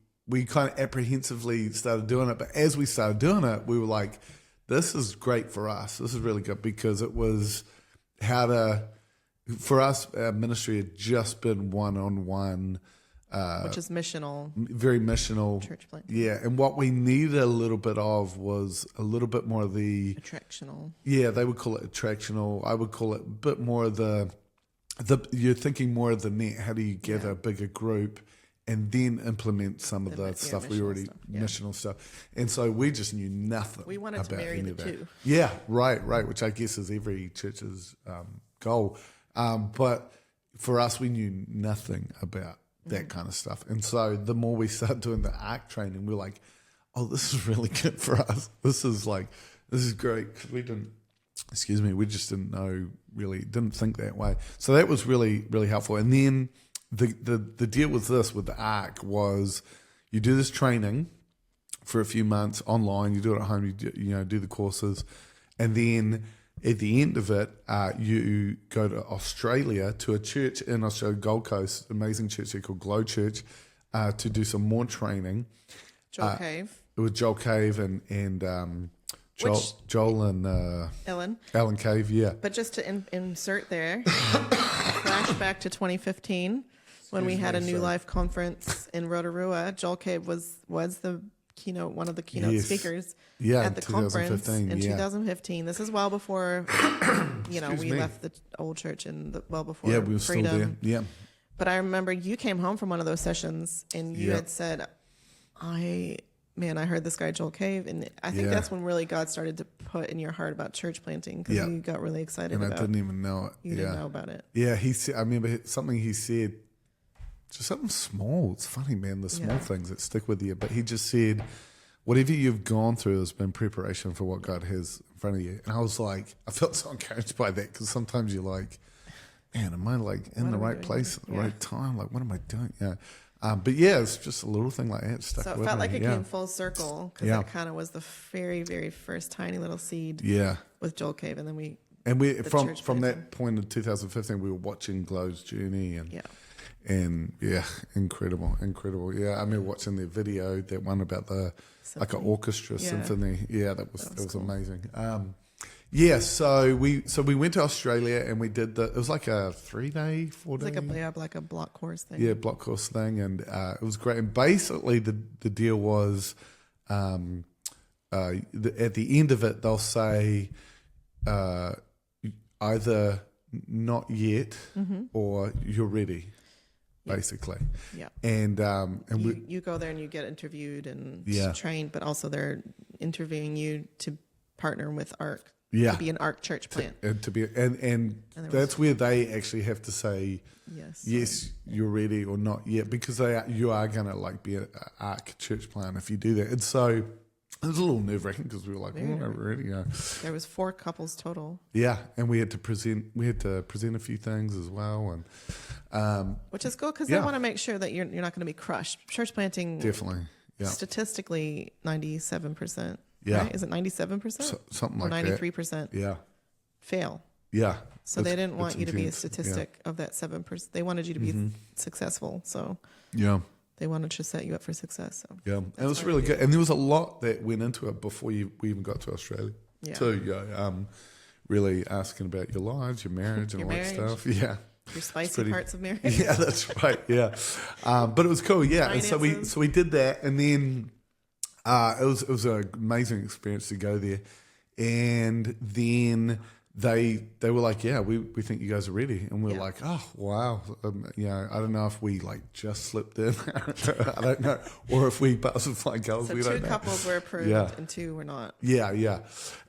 kind of apprehensively started doing it. But as we started doing it, we were like, this is great for us. This is really good, because it was for us, our ministry had just been one-on-one, which is missional. Very missional. Church plant. Yeah. And what we needed a little bit of was a little bit more of the attractional. Yeah, they would call it attractional. I would call it a bit more of the you're thinking more of the net. How do you gather a bigger group and then implement some of the stuff we already missional stuff. And so we just knew nothing. We wanted to marry the two. Yeah, right, which I guess is every church's goal. But for us, we knew nothing about that kind of stuff. And so the more we started doing the ARC training, we're like, oh, this is really good for us. This is great. 'Cause we just didn't know, really didn't think that way. So that was really, really helpful. And then the deal with the ARC was you do this training for a few months online, you do it at home, do the courses, and then at the end of it, you go to Australia, to a church in Australia, Gold Coast, amazing church there called Glow Church, to do some more training. Joel Cave. It was Joel Cave and Joel and Ellen Cave, yeah. But just to insert there, flashback to 2015 when we had a New Life conference in Rotorua. Joel Cave was the keynote, one of the keynote speakers at the conference in 2015. This is well before, we left the old church and well before we were Freedom. Still there. Yeah. But I remember you came home from one of those sessions and you had said, I heard this guy Joel Cave, and I think that's when really God started to put in your heart about church planting, because you got really excited about it. And I didn't even know it. You didn't know about it. Yeah, I remember something he said, just something small. It's funny, man, the small things that stick with you. But he just said, whatever you've gone through has been preparation for what God has in front of you. And I was like, I felt so encouraged by that, because sometimes you're like, man, am I like in the right place at the right time? Like, what am I doing? Yeah. But it's just a little thing like that stuck with me. So it felt like it came full circle, because that kind of was the very, very first tiny little seed with Joel Cave. And then we from that point in 2015, we were watching Glow's journey and incredible. Yeah, I remember watching their video, that one about the symphony. Like an orchestra symphony. Yeah, that was cool. Amazing. So we went to Australia and we did it was like a 3-day, 4-day. Like a block course thing. Yeah, block course thing, and it was great. And basically the deal was, at the end of it, they'll say, either not yet or you're ready. Basically, and you go there and you get interviewed and trained, but also they're interviewing you to partner with ARC, to be an ARC church plant, and that's where they actually have to say yes, you're ready or not yet, because you are going to like be an ARC church plant if you do that. And so it was a little nerve-wracking, because we were like, ready. There was 4 couples total. Yeah, and we had to present a few things as well, and which is good, because they want to make sure that you're not going to be crushed. Church planting, definitely, statistically 97%. Yeah, right? Is it 97%? Something like 93%. Yeah, fail. Yeah. So they didn't want you to be a statistic of that 7%. They wanted you to be successful. So they wanted to set you up for success. So and it was really good. And there was a lot that went into it before we even got to Australia too. Really asking about your lives, your marriage, and all that stuff. Yeah. Your spicy parts of marriage. Yeah, that's right. Yeah. But it was cool. Yeah. And so we did that, and then it was an amazing experience to go there. And then they were like, we think you guys are ready. And we're like, oh, wow. I don't know if we like just slipped in. I don't know. Or if we passed with flying colors. So we don't know. 2 couples were approved and 2 were not. Yeah.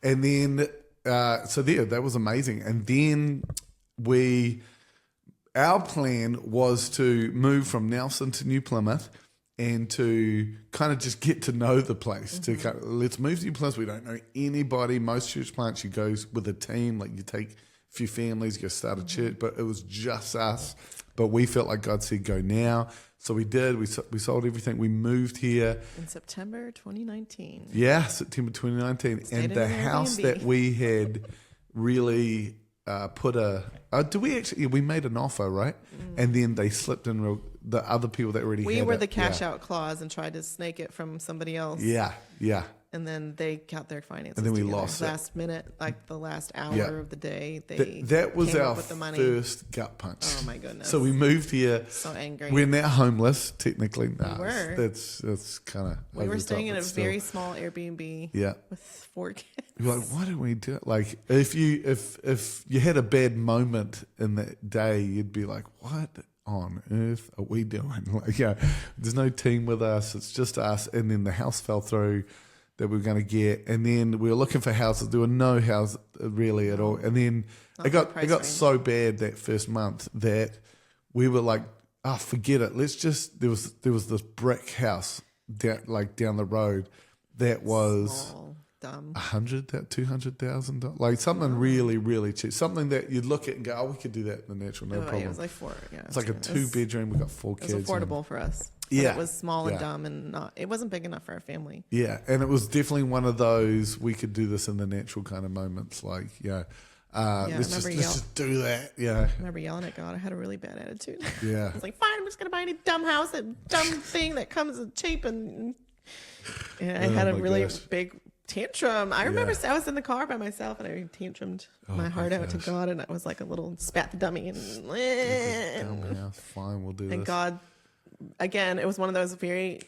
And then, that was amazing. And then our plan was to move from Nelson to New Plymouth, and to kind of just get to know the place. Let's move to New Plymouth. We don't know anybody. Most church plants, you go with a team. Like, you take a few families, you start a church. But it was just us. But we felt like God said, go now. So we did. We sold everything. We moved here in September 2019. Yeah, September 2019. And the house that we had really put we made an offer, right? And then they slipped in the other people that already had it. We were the cash out clause and tried to snake it from somebody else. Yeah. And then they got their finances. And then we lost it. Last minute, like the last hour of the day. That was our first gut punch. Oh my goodness. So we moved here. So angry. We're now homeless, technically. We were. That's kind of. We were staying in a very small Airbnb. Yeah. With 4 kids. You're like, why did we do it? Like, if you had a bad moment in that day, you'd be like, what on earth are we doing? Like, there's no team with us. It's just us. And then the house fell through that we were going to get, and then we were looking for houses. There were no houses really at all. And then it got so bad that first month that we were like, forget it. Let's just there was this brick house down the road that was dumb. $200,000, like something really, really cheap, something that you'd look at and go, oh, we could do that in the natural, no problem. It was like four. Yeah, it's like a 2-bedroom. We got 4 kids. It was affordable for us. Yeah, it was small and dumb, and it wasn't big enough for our family. Yeah, and it was definitely one of those we could do this in the natural kind of moments, like let's just do that. Yeah, I remember yelling at God. I had a really bad attitude. Yeah, I was like, fine, I'm just gonna buy any dumb house, that dumb thing that comes cheap, and I had a really big tantrum. I remember I was in the car by myself and I tantrumed my heart out to God, and I was like a little spat the dummy and fine, we'll do this. And God, again, it was one of those very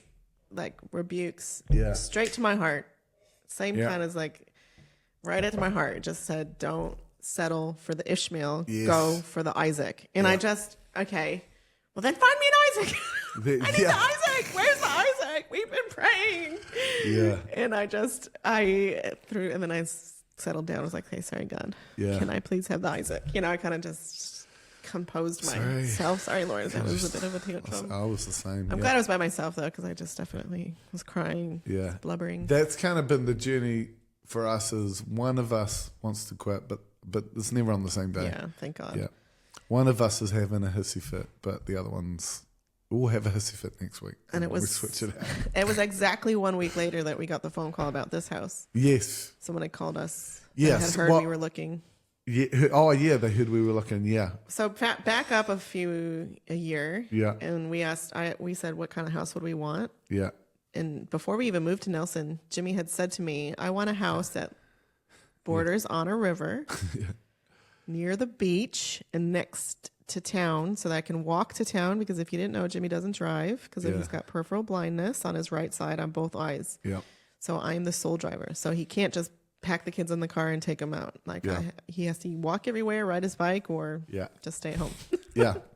like rebukes, straight to my heart. Same kind as like right into my heart. It just said, don't settle for the Ishmael, go for the Isaac. And I just, well then find me an Isaac. I need the Isaac. Where's the Isaac? We've been praying. Yeah. And I threw, and then I settled down. I was like, hey, sorry, God. Yeah. Can I please have the Isaac? I kind of just composed myself. Sorry, Lord. That was a bit of a tantrum. I was the same. I'm glad I was by myself, though, because I just definitely was crying, blubbering. That's kind of been the journey for us, is one of us wants to quit, but it's never on the same day. Yeah, thank God. Yeah. One of us is having a hissy fit, but the other one's, we'll have a hissy fit next week. And we switch it out. It was exactly 1 week later that we got the phone call about this house. Yes. Someone had called us. Yes. Had heard we were looking. Yeah. Oh, yeah. They heard we were looking. Yeah. So back up a year. Yeah. And we said, what kind of house would we want? Yeah. And before we even moved to Nelson, Jimmy had said to me, I want a house that borders on a river, near the beach, and next to town, so that I can walk to town, because if you didn't know, Jimmy doesn't drive because he's got peripheral blindness on his right side on both eyes. Yeah. So I'm the sole driver. So he can't just pack the kids in the car and take them out. Like he has to walk everywhere, ride his bike, or just stay at home.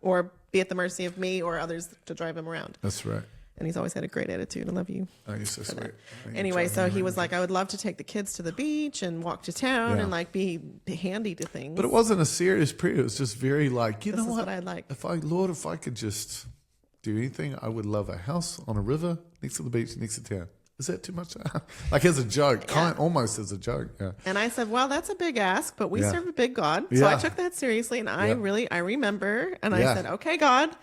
Or be at the mercy of me or others to drive him around. That's right. And he's always had a great attitude. I love you. Oh, you're so sweet. Anyway, so he was like, I would love to take the kids to the beach and walk to town and like be handy to things. But it wasn't a serious prayer. It was just very like, you know what I'd like. If I could just do anything, I would love a house on a river next to the beach, next to town. Is that too much? Like as a joke, almost as a joke. Yeah. And I said, well, that's a big ask, but we serve a big God. So I took that seriously. And I remember. And I said, okay, God,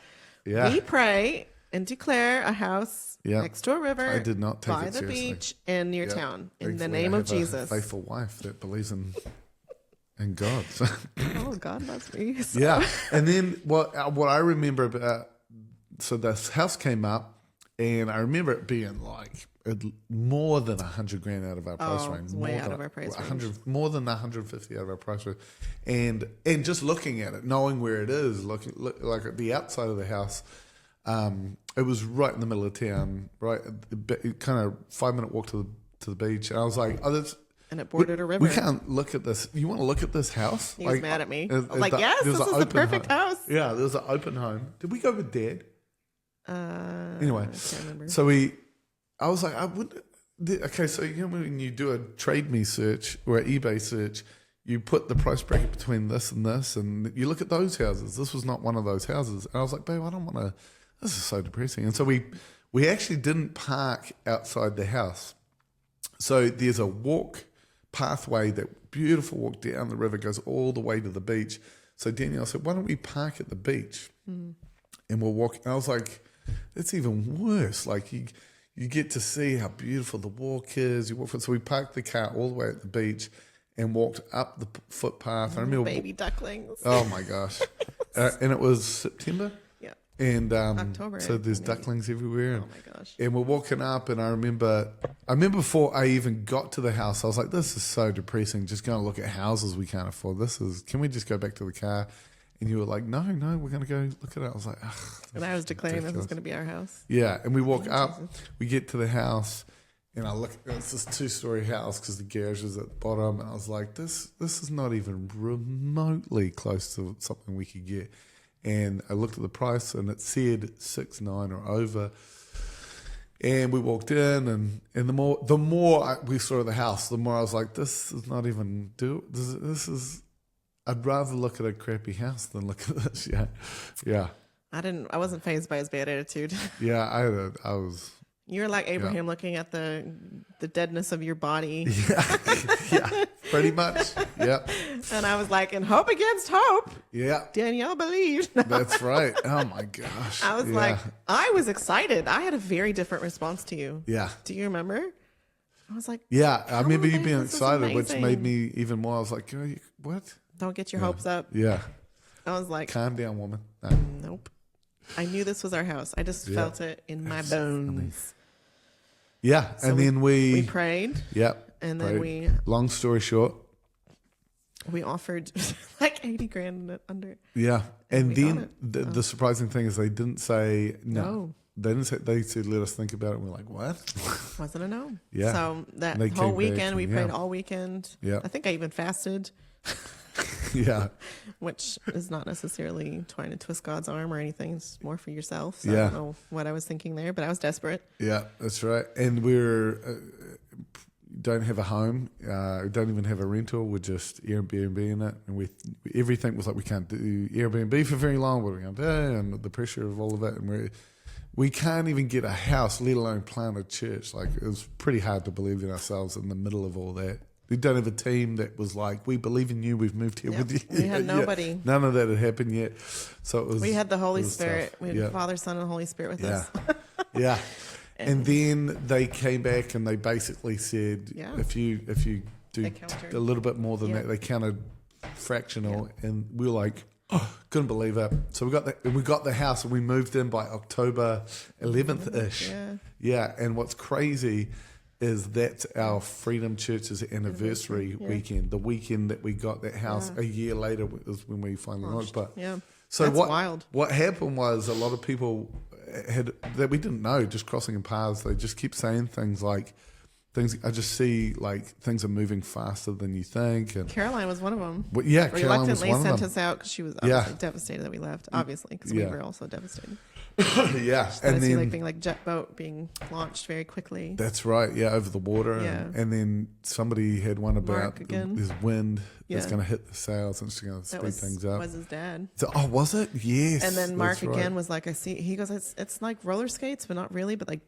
we pray and declare a house next to a river. I did not take by it the seriously. beach and near town in the name I of have Jesus. A faithful wife that believes in God. So. Oh, God loves me. So. Yeah. And then what I remember about, so this house came up, and I remember it being like more than $100,000 out of our price range. Way out of our price range. More than 150 out of our price range. And just looking at it, knowing where it is, look like at the outside of the house. It was right in the middle of town, right, kind of 5-minute walk to the beach. And I was like, and it bordered a river. We can't look at this. You want to look at this house? He was mad at me. I was like, yes, this is the perfect house. Yeah, there was an open home. Did we go with Dad? Anyway, I can't remember. So I was like, I would. Okay, so when you do a Trade Me search or an eBay search, you put the price bracket between this, and you look at those houses. This was not one of those houses. And I was like, babe, I don't want to. This is so depressing. And so we actually didn't park outside the house. So there's a pathway, that beautiful walk down the river, goes all the way to the beach. So Danielle said, why don't we park at the beach and we'll walk. And I was like, that's even worse. Like you get to see how beautiful the walk is. So we parked the car all the way at the beach and walked up the footpath. I remember baby ducklings. Oh my gosh! And it was September. Yeah. And October. So there's ducklings everywhere. Oh my gosh! And we're walking up, and I remember before I even got to the house, I was like, "This is so depressing. Just going to look at houses we can't afford. Can we just go back to the car?" And you were like, "No, we're going to go look at it." I was like, "Ugh." And I was declaring this was going to be our house. Yeah, and we walk up, we get to the house. And I look, it's this 2-story house because the garage is at the bottom. And I was like, this is not even remotely close to something we could get. And I looked at the price, and it said 6.9 or over. And we walked in, and the more we saw the house, the more I was like, this is not even this is. I'd rather look at a crappy house than look at this. Yeah. I wasn't fazed by his bad attitude. Yeah, I was. You're like Abraham looking at the deadness of your body. Yeah, pretty much. Yep. And I was like, in hope against hope. Yeah. Danielle believed. That's right. Oh my gosh. I was like, I was excited. I had a very different response to you. Yeah. Do you remember? I was like, yeah, I remember you being this is excited, which amazing. made me even more. I was like, oh, what? Don't get your hopes up. Yeah. I was like, Calm down, woman. No. nope. I knew this was our house. I just felt it in my bones. Yeah, So and then we prayed. Yep. And then prayed. Long story short. We offered like 80 grand under. Yeah. And then it. the surprising thing is they didn't say no. No. They didn't say, they said, let us think about it. And we're like, what? Wasn't a no. Yeah. So that They whole came back weekend, we and, prayed all weekend. Yeah. I think I even fasted. Yeah. Which is not necessarily trying to twist God's arm or anything. It's more for yourself. So Yeah. I don't know what I was thinking there, but I was desperate. Yeah, that's right. And we're don't have a home. We don't even have a rental. We're just Airbnb in it. And everything was like, we can't do Airbnb for very long. What are we going to do? And the pressure of all of it. And we can't even get a house, let alone plant a church. Like, it was pretty hard to believe in ourselves in the middle of all that. We don't have a team that was like, we believe in you, we've moved here with you. We had nobody. None of that had happened yet. So it was. We had the Holy Spirit. Tough. We had the Father, Son, and Holy Spirit with us. Yeah. And then they came back and they basically said, if you do a little bit more than that, they counted fractional. And we were like, couldn't believe it. So we got the house and we moved in by October 11th-ish. Yeah. And what's crazy is that's our Freedom Church's anniversary weekend. The weekend that we got that house a year later was when we finally launched. But so that's wild. What happened was a lot of people had that we didn't know just crossing in paths. They just keep saying things like, I just see like things are moving faster than you think. And Caroline was one of them. Well, yeah, Caroline was one of them. Reluctantly sent us out because she was obviously devastated that we left. Obviously, because we were also devastated. Yeah, and then like being like jet boat being launched very quickly. That's right. Yeah, over the water. Yeah. And then somebody had one about this wind that's going to hit the sails and it's going to speed things up. Was his dad? So, was it? Yes. And then Mark again was like, I see. He goes, it's like roller skates, but not really, but like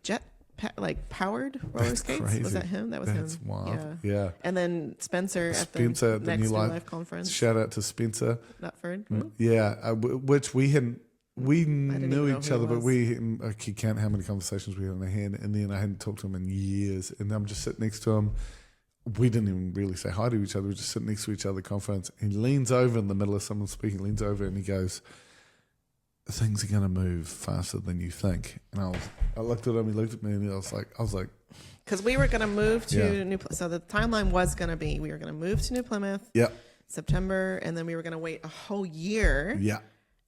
like powered roller skates. Crazy. Was that him? That was That's him. wild. Yeah. And then Spencer at the Next New Life conference. Shout out to Spencer. Nutford. Yeah, which we hadn't. We knew each other, but I can't how many conversations we had in our hand. And then I hadn't talked to him in years. And I'm just sitting next to him. We didn't even really say hi to each other. We were just sitting next to each other at the conference. He leans over in the middle of someone speaking, leans over and he goes, things are going to move faster than you think. And I looked at him, he looked at me, and I was like, because we were going to move to New Plymouth. So the timeline was going to be, we were going to move to New Plymouth. September, and then we were going to wait a whole year.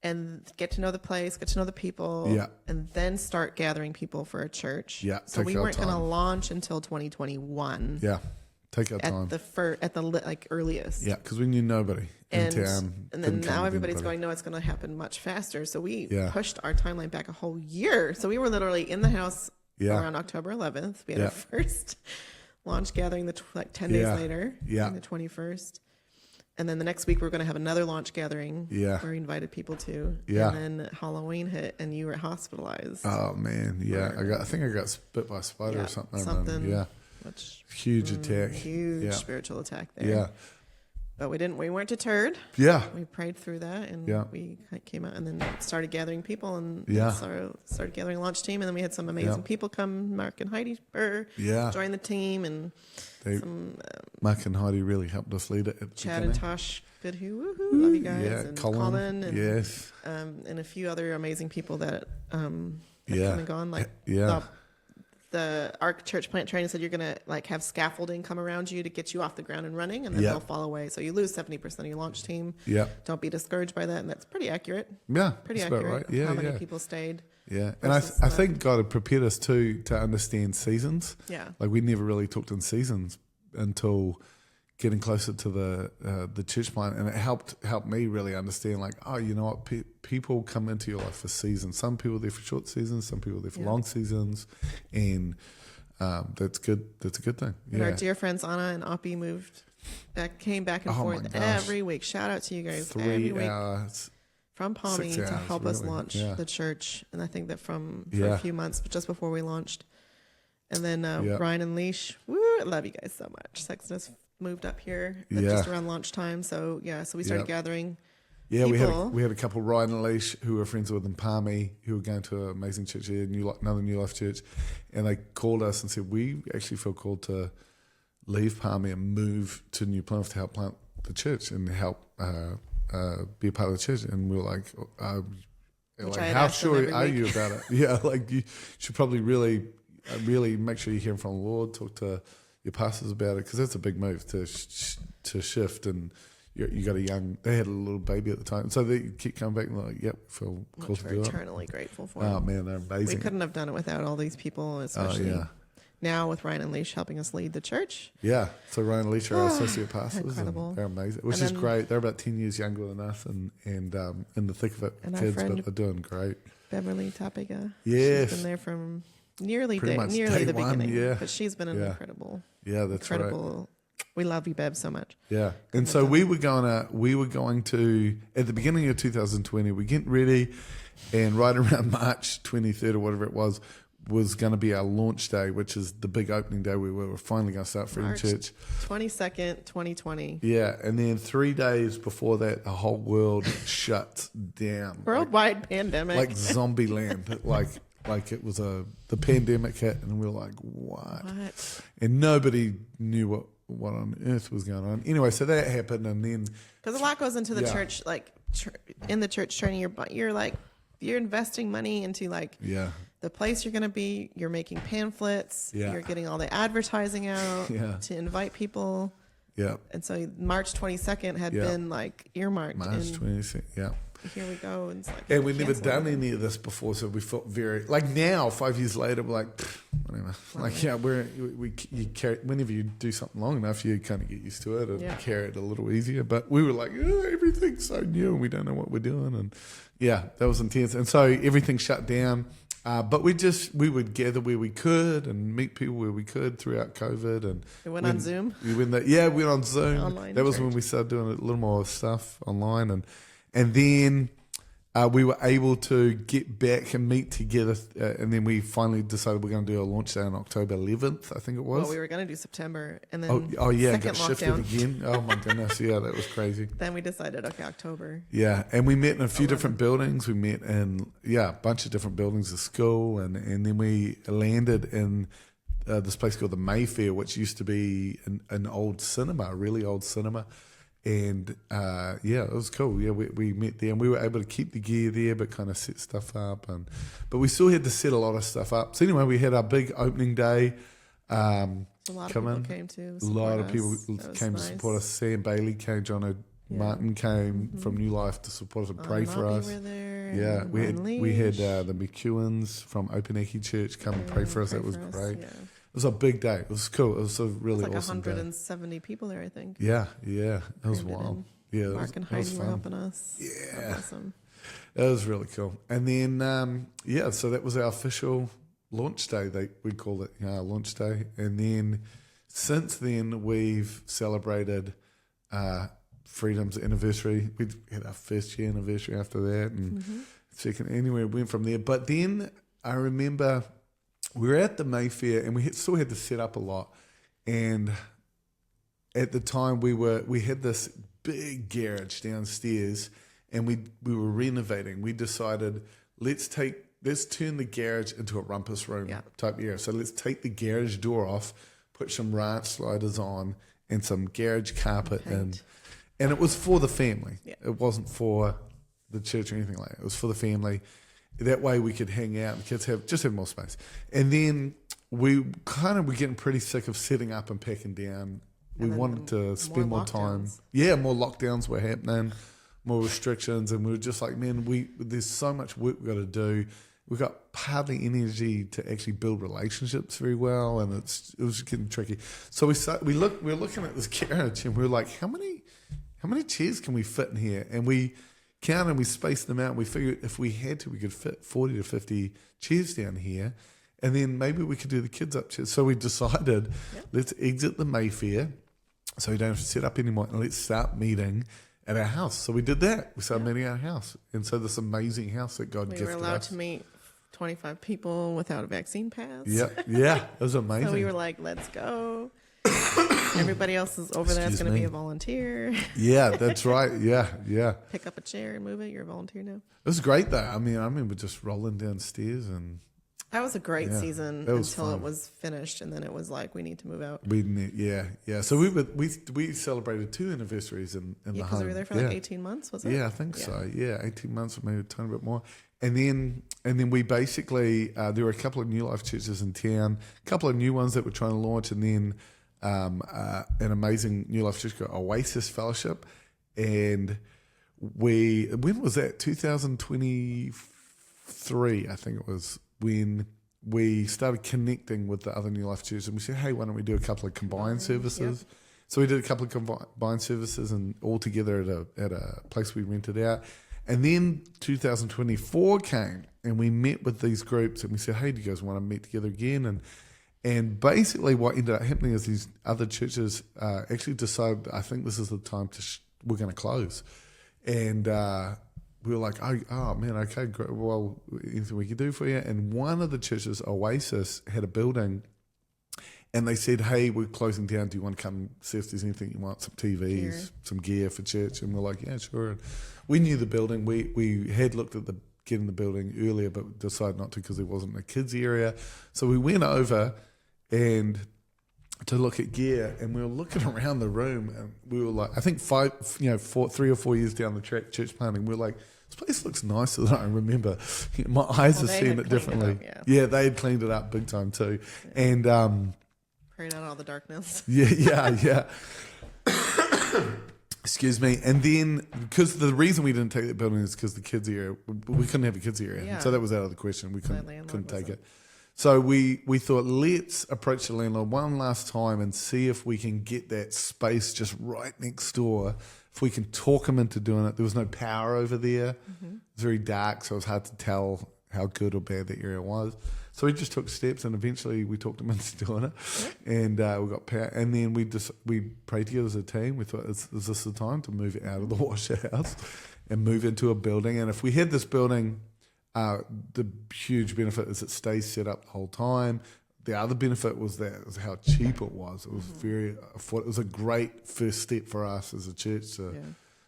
And get to know the place, get to know the people, and then start gathering people for a church. So we weren't going to launch until 2021. Take our time. At the earliest. Because we knew nobody in town. And then now everybody's going, no, it's going to happen much faster. So we pushed our timeline back a whole year. So we were literally in the house around October 11th. We had our first launch gathering 10 days later, on the 21st. And then the next week, we were going to have another launch gathering where we invited people to. And then Halloween hit and you were hospitalized. Oh, man. Yeah. I think I got bit by a spider or something. Huge attack. Huge spiritual attack there. But we weren't deterred. We prayed through that and we came out and then started gathering people and started gathering a launch team. And then we had some amazing people come. Mark and Heidi joined the team and Mark and Heidi really helped us lead it. Chad and Tosh, good love you guys. And Colin and, and a few other amazing people that come and gone. Like our church plant training said you're going to have scaffolding come around you to get you off the ground and running, and then they'll fall away. So you lose 70% of your launch team. Don't be discouraged by that, and that's pretty accurate. Pretty accurate. Right. How many people stayed. And I think God had prepared us too to understand seasons. Like we never really talked in seasons until getting closer to the church plant, and it helped me really understand you know what, people come into your life for seasons. Some people are there for short seasons, some people are there for long seasons, and that's good. That's a good thing. And our dear friends Anna and Oppie came back and forth every week. Shout out to you guys. 3 hours. From Palmy to help us launch the church. And I think that for a few months, just before we launched, And then Ryan and Leash, woo, I love you guys so much. Sextonus moved up here just around lunchtime. So we started gathering. Yeah, we had a couple, Ryan and Leash, who were friends with in Palmy, who were going to an amazing church here, another New Life church, and they called us and said, we actually feel called to leave Palmy and move to New Plymouth to help plant the church and help be a part of the church. And we were like, how sure are you about it? Yeah, like you should probably really make sure you hear from the Lord, talk to your pastors about it, because that's a big move to shift. And you got they had a little baby at the time, so they keep coming back and like, yep, feel called to do it. Eternally grateful for them. Oh man, they're amazing. We couldn't have done it without all these people, especially now with Ryan and Leash helping us lead the church. Yeah, so Ryan and Leash are our associate pastors. Incredible. They're amazing, which is great. They're about 10 years younger than us, and in the thick of it, kids, but they're doing great. Beverly Topiga. Yes. She's been there from nearly day the beginning. Yeah. But she's been an incredible. Yeah, that's right. We love you, Bev, so much. Yeah, and so we were going to at the beginning of 2020. We're getting ready, and right around March 23rd or whatever it was going to be our launch day, which is the big opening day. We were finally going to start Freedom Church. 22nd, 2020. Yeah, and then 3 days before that, the whole world shuts down. Worldwide pandemic. Like zombie land. Like it was the pandemic hit, and we were like, what? And nobody knew what on earth was going on. Anyway, so that happened, and then because a lot goes into the church, like in the church training, you're investing money into the place you're going to be. You're making pamphlets. Yeah. You're getting all the advertising out to invite people. Yeah. And so March 22nd had been earmarked. March 22nd. Yeah. Here we go. And it's and we'd never done any of this before, so we felt very now, 5 years later, we're like, whatever. You carry, whenever you do something long enough, you kind of get used to it and carry it a little easier. But we were like, everything's so new and we don't know what we're doing, and that was intense. And so everything shut down. But we would gather where we could and meet people where we could throughout COVID. And we went on Zoom. We went on Zoom. Online that was church. when we started doing a little more stuff online, and then we were able to get back and meet together, and then we finally decided we're going to do a launch day on October 11th, I think it was. Well, we were going to do September, and then got shifted again. Oh my goodness, that was crazy. Then we decided, October. Yeah, and we met in a few different buildings. We met in a bunch of different buildings of school, and then we landed in this place called the Mayfair, which used to be an old cinema, a really old cinema. And it was cool. Yeah, we met there, and we were able to keep the gear there, but kind of set stuff up. But we still had to set a lot of stuff up. So anyway, we had our big opening day. A lot of people came to support us. A lot of people came to support us. Sam Bailey came. John Martin came from New Life to support us and pray for us. Were there. Yeah, we had the McEwens from Openecki Church come and pray for us. That was great. Yeah. It was a big day. It was cool. It was a really awesome day. 170 people there, I think. Yeah. It was wild. Yeah, Mark and Heidi were helping us. Yeah. Awesome. That was really cool. And then, so that was our official launch day. We called it our launch day. And then since then, we've celebrated Freedom's anniversary. We had our first year anniversary after that. And second, anyway, we went from there. But then I remember we were at the Mayfair, and we still had to set up a lot. And at the time, we had this big garage downstairs, and we were renovating. We decided let's turn the garage into a rumpus room type area. So let's take the garage door off, put some ranch sliders on, and some garage carpet in. And it was for the family. Yeah. It wasn't for the church or anything like that. It was for the family. That way we could hang out and kids have more space. And then we kind of were getting pretty sick of setting up and packing down. We wanted to spend more time. Yeah, more lockdowns were happening, more restrictions, and we were just like, man, there's so much work we've got to do. We've got hardly energy to actually build relationships very well, and it was getting tricky. So we were looking at this garage, and we were like, how many chairs can we fit in here? And we counted, we spaced them out, and we figured if we had to, we could fit 40 to 50 chairs down here, and then maybe we could do the kids upstairs. So we decided, let's exit the Mayfair, so we don't have to set up anymore, and let's start meeting at our house. So we did that. We started meeting at our house, and so this amazing house that God gifted us. We were allowed to meet 25 people without a vaccine pass. Yeah, it was amazing. So we were like, let's go. Everybody else is over there. It's going to be a volunteer. Yeah, that's right. Yeah. Pick up a chair and move it. You're a volunteer now. It was great, though. I mean, I remember just rolling downstairs and... That was a great season until fun. it was finished, and then it was like, we need to move out. Yeah. So we celebrated 2 anniversaries in the home. Yeah, because we were there for like 18 months, was it? Yeah, I think so. Yeah, 18 months or maybe a tiny bit more. And then we basically, there were a couple of New Life churches in town, a couple of new ones that we're trying to launch, and then an amazing New Life church called Oasis Fellowship. And when was that? 2023, I think it was, when we started connecting with the other New Life churches, and we said, hey, why don't we do a couple of combined services? Yep. So we did a couple of combined services and all together at a place we rented out. And then 2024 came, and we met with these groups, and we said, hey, do you guys want to meet together again? And basically what ended up happening is these other churches actually decided, I think this is the time we're going to close. And we were like, oh man, okay, great. Well, anything we could do for you? And one of the churches, Oasis, had a building, and they said, hey, we're closing down. Do you want to come see if there's anything you want? Some TVs, some gear for church? And we're like, yeah, sure. And we knew the building. We had looked at getting the building earlier, but decided not to because there wasn't a kids area. So we went over and to look at gear, and we were looking around the room, and we were like, I think 3 or 4 years down the track, church planting, we were like, this place looks nicer than I remember. My eyes are seeing it differently. Yeah, they had cleaned it up big time too. Yeah. And prayed out all the darkness. Yeah. Excuse me. And then, because the reason we didn't take that building is because the kids area, we couldn't have a kids area. Yeah. So that was out of the question. We couldn't take it. So we thought, let's approach the landlord one last time and see if we can get that space just right next door. If we can talk them into doing it. There was no power over there. Mm-hmm. It was very dark, so it was hard to tell how good or bad the area was. So we just took steps, and eventually we talked them into doing it. And we got power. And then we prayed together as a team. We thought, is this the time to move out of the washer house and move into a building? And if we had this building... the huge benefit is it stays set up the whole time. The other benefit was how cheap it was. It was very affordable. It was a great first step for us as a church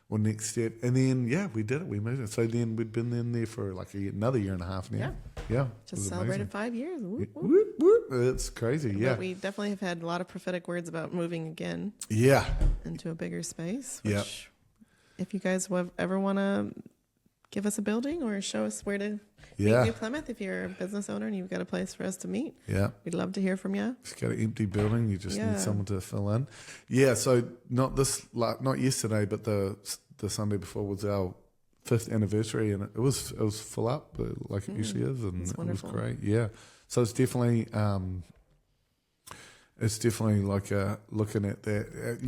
or next step. And then, we did it. We moved it. So then we'd been in there for like another year and a half now. Yeah. Just celebrated 5 years. Whoop, whoop. Whoop, whoop. It's crazy, But we definitely have had a lot of prophetic words about moving again. Yeah. Into a bigger space. Which, if you guys ever want to give us a building or show us where to meet New Plymouth, if you're a business owner and you've got a place for us to meet. Yeah. We'd love to hear from you. If you've got an empty building, you just need someone to fill in. Yeah, so not yesterday, but the Sunday before was our 5th anniversary, and it was full up, like it usually is, and it was great. Yeah. So it's definitely like looking at that.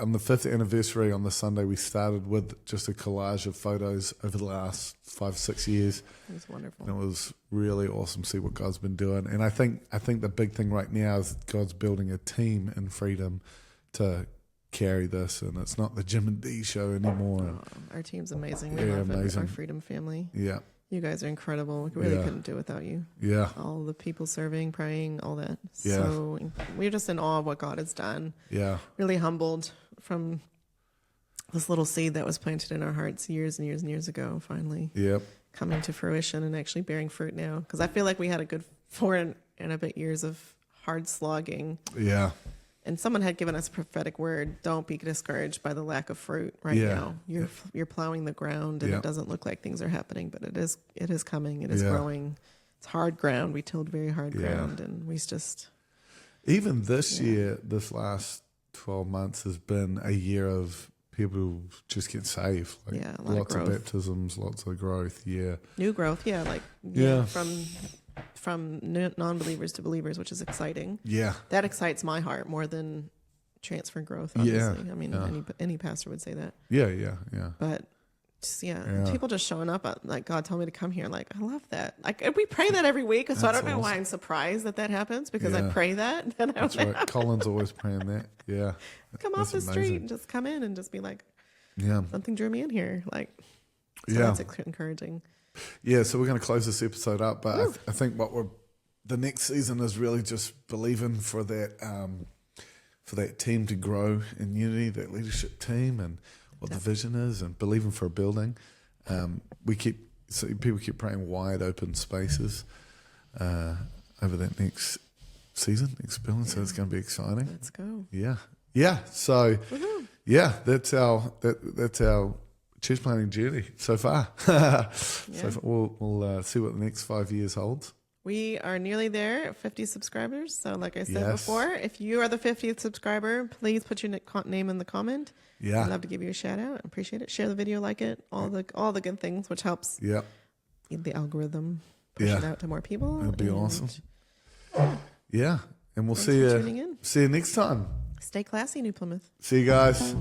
On the 5th anniversary on the Sunday, we started with just a collage of photos over the last 5-6 years. It was wonderful. And it was really awesome to see what God's been doing. And I think the big thing right now is God's building a team in Freedom to carry this, and it's not the Jim and Dee show anymore. Our team's amazing. We love amazing. Our Freedom family. Yeah. You guys are incredible. We really couldn't do it without you. Yeah. All the people serving, praying, all that. Yeah. So we're just in awe of what God has done. Yeah. Really humbled from this little seed that was planted in our hearts years and years and years ago, finally. Yep. Coming to fruition and actually bearing fruit now. Because I feel like we had a good 4 and a bit years of hard slogging. Yeah. And someone had given us a prophetic word. Don't be discouraged by the lack of fruit now. You're plowing the ground, and it doesn't look like things are happening, but it is coming. It is growing. It's hard ground. We tilled very hard ground, and we just... Even this year, this last 12 months has been a year of people just get saved. Like lots of baptisms, lots of growth. Yeah. New growth. Yeah. From non-believers to believers, which is exciting. Yeah. That excites my heart more than transfer growth, obviously. Yeah. I mean, any pastor would say that. Yeah. But just, people just showing up, like, God told me to come here. Like, I love that. Like, we pray that every week, so I don't know why I'm surprised that happens, because I pray that. That's right. Colin's always praying that. Yeah. Come off the street and just come in and just be like, something drew me in here. Like, so that's encouraging. Yeah, so we're going to close this episode up, but I think the next season is really just believing for that team to grow in unity, that leadership team, and what the vision is, and believing for a building. People keep praying wide open spaces over that next season, next building. So it's going to be exciting. Let's go. Yeah. So that's our church planting journey so far. So we'll see what the next 5 years holds. We are nearly there at 50 subscribers. So like I said before, if you are the 50th subscriber, please put your name in the comment. Yeah. I'd love to give you a shout out. I appreciate it. Share the video, like it, all the good things, which helps the algorithm push it out to more people. That'd be awesome. Yeah. And we'll see you next time. Stay classy, New Plymouth. See you guys.